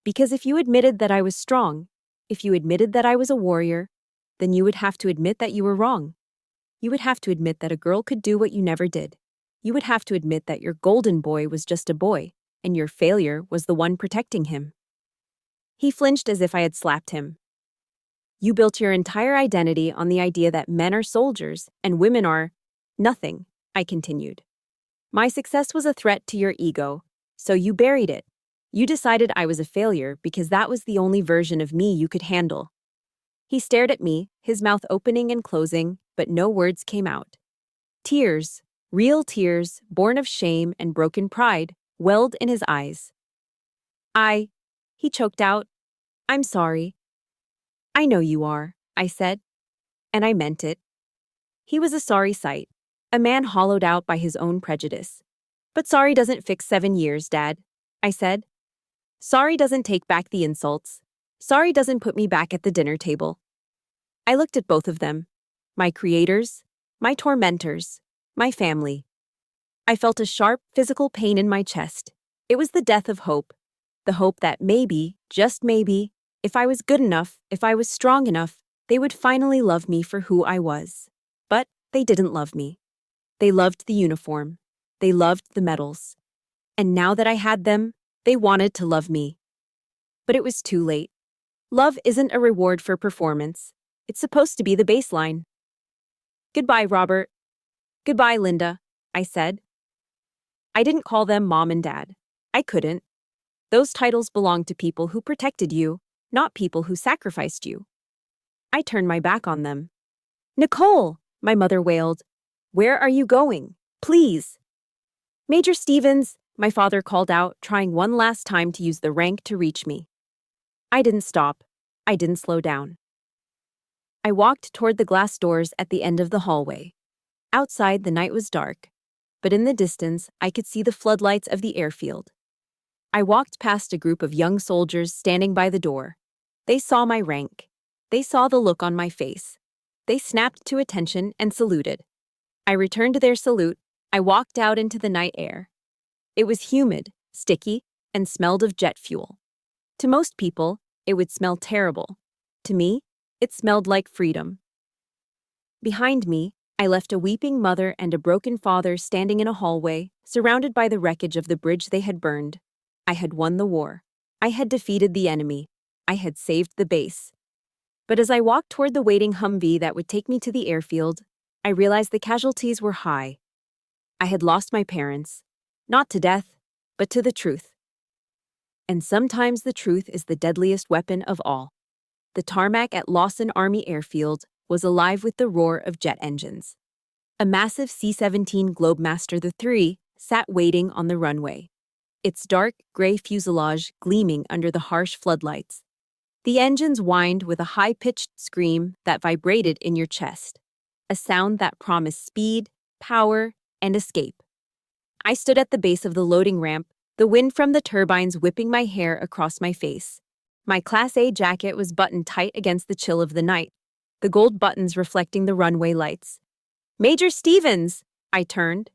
Because if you admitted that I was strong, if you admitted that I was a warrior, then you would have to admit that you were wrong. You would have to admit that a girl could do what you never did. You would have to admit that your golden boy was just a boy, and your failure was the one protecting him. He flinched as if I had slapped him. You built your entire identity on the idea that men are soldiers and women are nothing, I continued. My success was a threat to your ego, so you buried it. You decided I was a failure because that was the only version of me you could handle. He stared at me, his mouth opening and closing, but no words came out. Tears, real tears, born of shame and broken pride, welled in his eyes. He choked out, I'm sorry. I know you are, I said. And I meant it. He was a sorry sight, a man hollowed out by his own prejudice. But sorry doesn't fix 7 years, Dad, I said. Sorry doesn't take back the insults. Sorry doesn't put me back at the dinner table. I looked at both of them, my creators, my tormentors, my family. I felt a sharp physical pain in my chest. It was the death of hope. The hope that maybe, just maybe, if I was good enough, if I was strong enough, they would finally love me for who I was. But they didn't love me. They loved the uniform. They loved the medals. And now that I had them, they wanted to love me. But it was too late. Love isn't a reward for performance. It's supposed to be the baseline. Goodbye, Robert. Goodbye, Linda, I said. I didn't call them Mom and Dad. I couldn't. Those titles belonged to people who protected you, not people who sacrificed you. I turned my back on them. Nicole, my mother wailed. Where are you going? Please. Major Stevens, my father called out, trying one last time to use the rank to reach me. I didn't stop. I didn't slow down. I walked toward the glass doors at the end of the hallway. Outside, the night was dark, but in the distance, I could see the floodlights of the airfield. I walked past a group of young soldiers standing by the door. They saw my rank. They saw the look on my face. They snapped to attention and saluted. I returned their salute. I walked out into the night air. It was humid, sticky, and smelled of jet fuel. To most people, it would smell terrible. To me, it smelled like freedom. Behind me, I left a weeping mother and a broken father standing in a hallway, surrounded by the wreckage of the bridge they had burned. I had won the war. I had defeated the enemy. I had saved the base. But as I walked toward the waiting Humvee that would take me to the airfield, I realized the casualties were high. I had lost my parents, not to death, but to the truth. And sometimes the truth is the deadliest weapon of all. The tarmac at Lawson Army Airfield was alive with the roar of jet engines. A massive C-17 Globemaster III sat waiting on the runway, its dark gray fuselage gleaming under the harsh floodlights. The engines whined with a high-pitched scream that vibrated in your chest, a sound that promised speed, power, and escape. I stood at the base of the loading ramp, the wind from the turbines whipping my hair across my face. My Class A jacket was buttoned tight against the chill of the night, the gold buttons reflecting the runway lights. Major Stevens! I turned.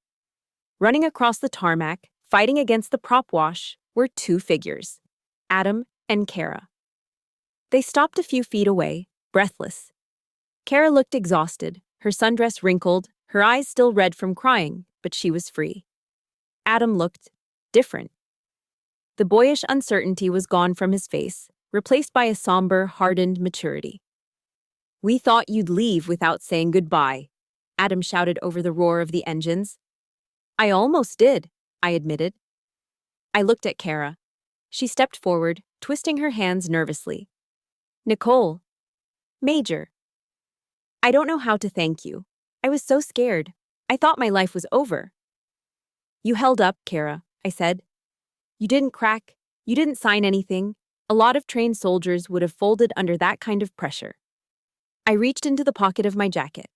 Running across the tarmac, fighting against the prop wash, were two figures, Adam and Kara. They stopped a few feet away, breathless. Kara looked exhausted, her sundress wrinkled, her eyes still red from crying, but she was free. Adam looked different. The boyish uncertainty was gone from his face, replaced by a somber, hardened maturity. We thought you'd leave without saying goodbye, Adam shouted over the roar of the engines. I almost did, I admitted. I looked at Kara. She stepped forward, twisting her hands nervously. Nicole. Major. I don't know how to thank you. I was so scared. I thought my life was over. You held up, Kara, I said. You didn't crack. You didn't sign anything. A lot of trained soldiers would have folded under that kind of pressure. I reached into the pocket of my jacket.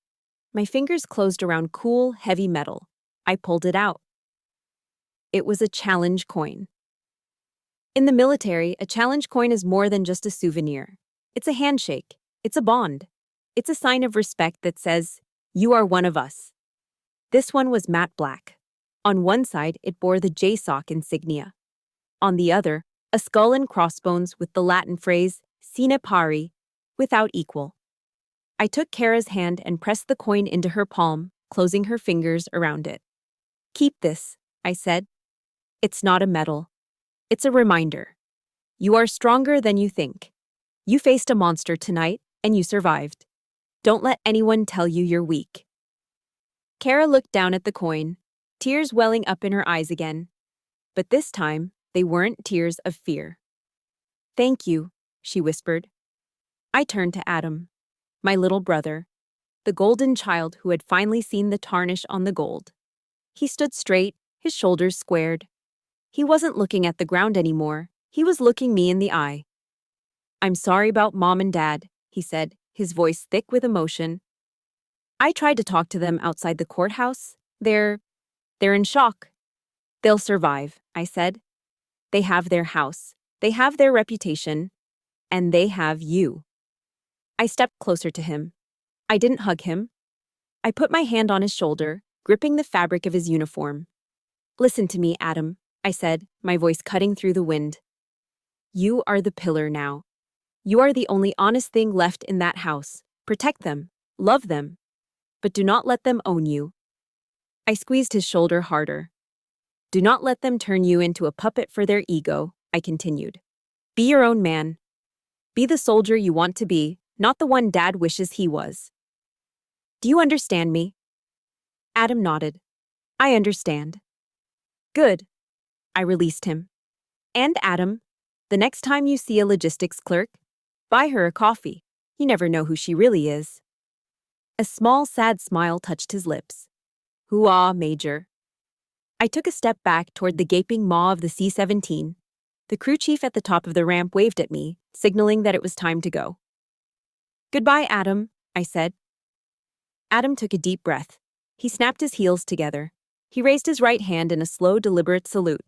My fingers closed around cool, heavy metal. I pulled it out. It was a challenge coin. In the military, a challenge coin is more than just a souvenir. It's a handshake. It's a bond. It's a sign of respect that says, you are one of us. This one was matte black. On one side, it bore the JSOC insignia. On the other, a skull and crossbones with the Latin phrase, sine pari, without equal. I took Kara's hand and pressed the coin into her palm, closing her fingers around it. Keep this, I said. It's not a medal. It's a reminder. You are stronger than you think. You faced a monster tonight, and you survived. Don't let anyone tell you you're weak. Kara looked down at the coin, tears welling up in her eyes again. But this time, they weren't tears of fear. Thank you, she whispered. I turned to Adam, my little brother, the golden child who had finally seen the tarnish on the gold. He stood straight, his shoulders squared. He wasn't looking at the ground anymore. He was looking me in the eye. I'm sorry about Mom and Dad, he said, his voice thick with emotion. I tried to talk to them outside the courthouse. They're in shock. They'll survive, I said. They have their house. They have their reputation. And they have you. I stepped closer to him. I didn't hug him. I put my hand on his shoulder, gripping the fabric of his uniform. Listen to me, Adam, I said, my voice cutting through the wind. You are the pillar now. You are the only honest thing left in that house. Protect them. Love them. But do not let them own you. I squeezed his shoulder harder. Do not let them turn you into a puppet for their ego, I continued. Be your own man. Be the soldier you want to be, not the one Dad wishes he was. Do you understand me? Adam nodded. I understand. Good. I released him. And Adam, the next time you see a logistics clerk, buy her a coffee. You never know who she really is. A small, sad smile touched his lips. Hoo-ah, Major. I took a step back toward the gaping maw of the C-17. The crew chief at the top of the ramp waved at me, signaling that it was time to go. Goodbye, Adam, I said. Adam took a deep breath. He snapped his heels together. He raised his right hand in a slow, deliberate salute.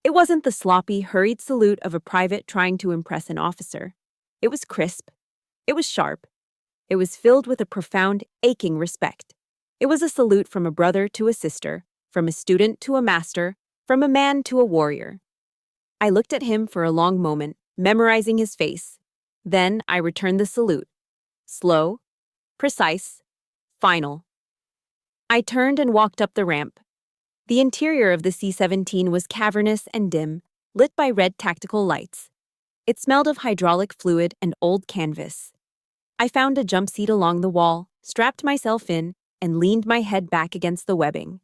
It wasn't the sloppy, hurried salute of a private trying to impress an officer. It was crisp. It was sharp. It was filled with a profound, aching respect. It was a salute from a brother to a sister, from a student to a master, from a man to a warrior. I looked at him for a long moment, memorizing his face. Then I returned the salute. Slow, precise, final. I turned and walked up the ramp. The interior of the C-17 was cavernous and dim, lit by red tactical lights. It smelled of hydraulic fluid and old canvas. I found a jump seat along the wall, strapped myself in, and leaned my head back against the webbing.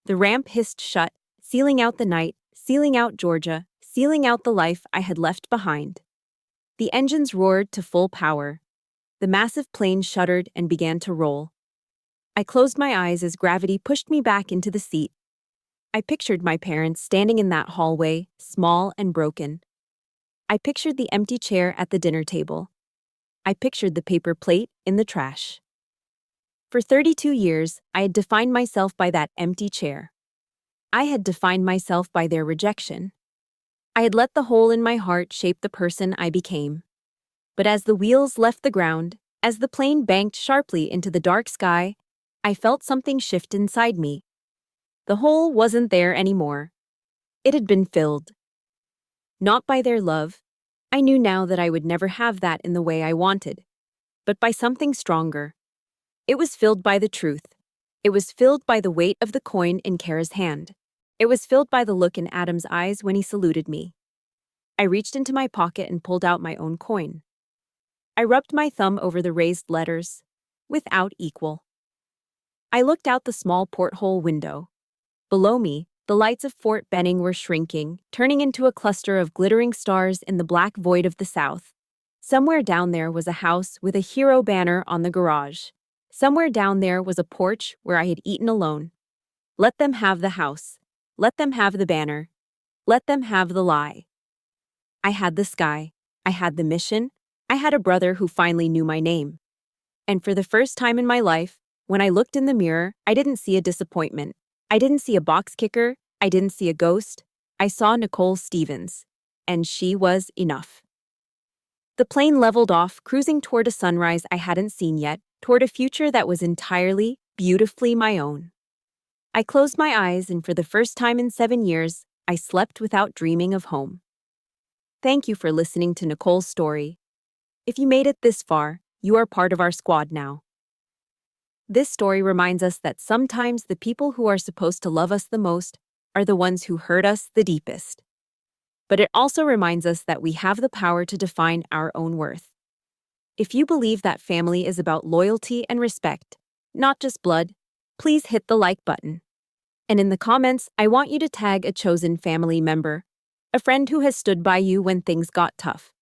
The ramp hissed shut, sealing out the night, sealing out Georgia, sealing out the life I had left behind. The engines roared to full power. The massive plane shuddered and began to roll. I closed my eyes as gravity pushed me back into the seat. I pictured my parents standing in that hallway, small and broken. I pictured the empty chair at the dinner table. I pictured the paper plate in the trash. For 32 years, I had defined myself by that empty chair. I had defined myself by their rejection. I had let the hole in my heart shape the person I became. But as the wheels left the ground, as the plane banked sharply into the dark sky, I felt something shift inside me. The hole wasn't there anymore. It had been filled. Not by their love. I knew now that I would never have that in the way I wanted. But by something stronger. It was filled by the truth. It was filled by the weight of the coin in Kara's hand. It was filled by the look in Adam's eyes when he saluted me. I reached into my pocket and pulled out my own coin. I rubbed my thumb over the raised letters. Without equal. I looked out the small porthole window. Below me, The lights of Fort Benning were shrinking, turning into a cluster of glittering stars in the black void of the south. Somewhere down there was a house with a hero banner on the garage. Somewhere down there was a porch where I had eaten alone. Let them have the house. Let them have the banner. Let them have the lie. I had the sky. I had the mission. I had a brother who finally knew my name. And for the first time in my life, when I looked in the mirror, I didn't see a disappointment. I didn't see a box kicker. I didn't see a ghost. I saw Nicole Stevens. And she was enough. The plane leveled off, cruising toward a sunrise I hadn't seen yet, toward a future that was entirely, beautifully my own. I closed my eyes, and for the first time in 7 years, I slept without dreaming of home. Thank you for listening to Nicole's story. If you made it this far, you are part of our squad now. This story reminds us that sometimes the people who are supposed to love us the most are the ones who hurt us the deepest. But it also reminds us that we have the power to define our own worth. If you believe that family is about loyalty and respect, not just blood, please hit the like button. And in the comments, I want you to tag a chosen family member, a friend who has stood by you when things got tough.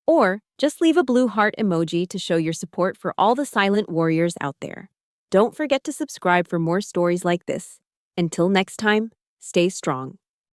Or just leave a blue heart emoji to show your support for all the silent warriors out there. Don't forget to subscribe for more stories like this. Until next time, stay strong.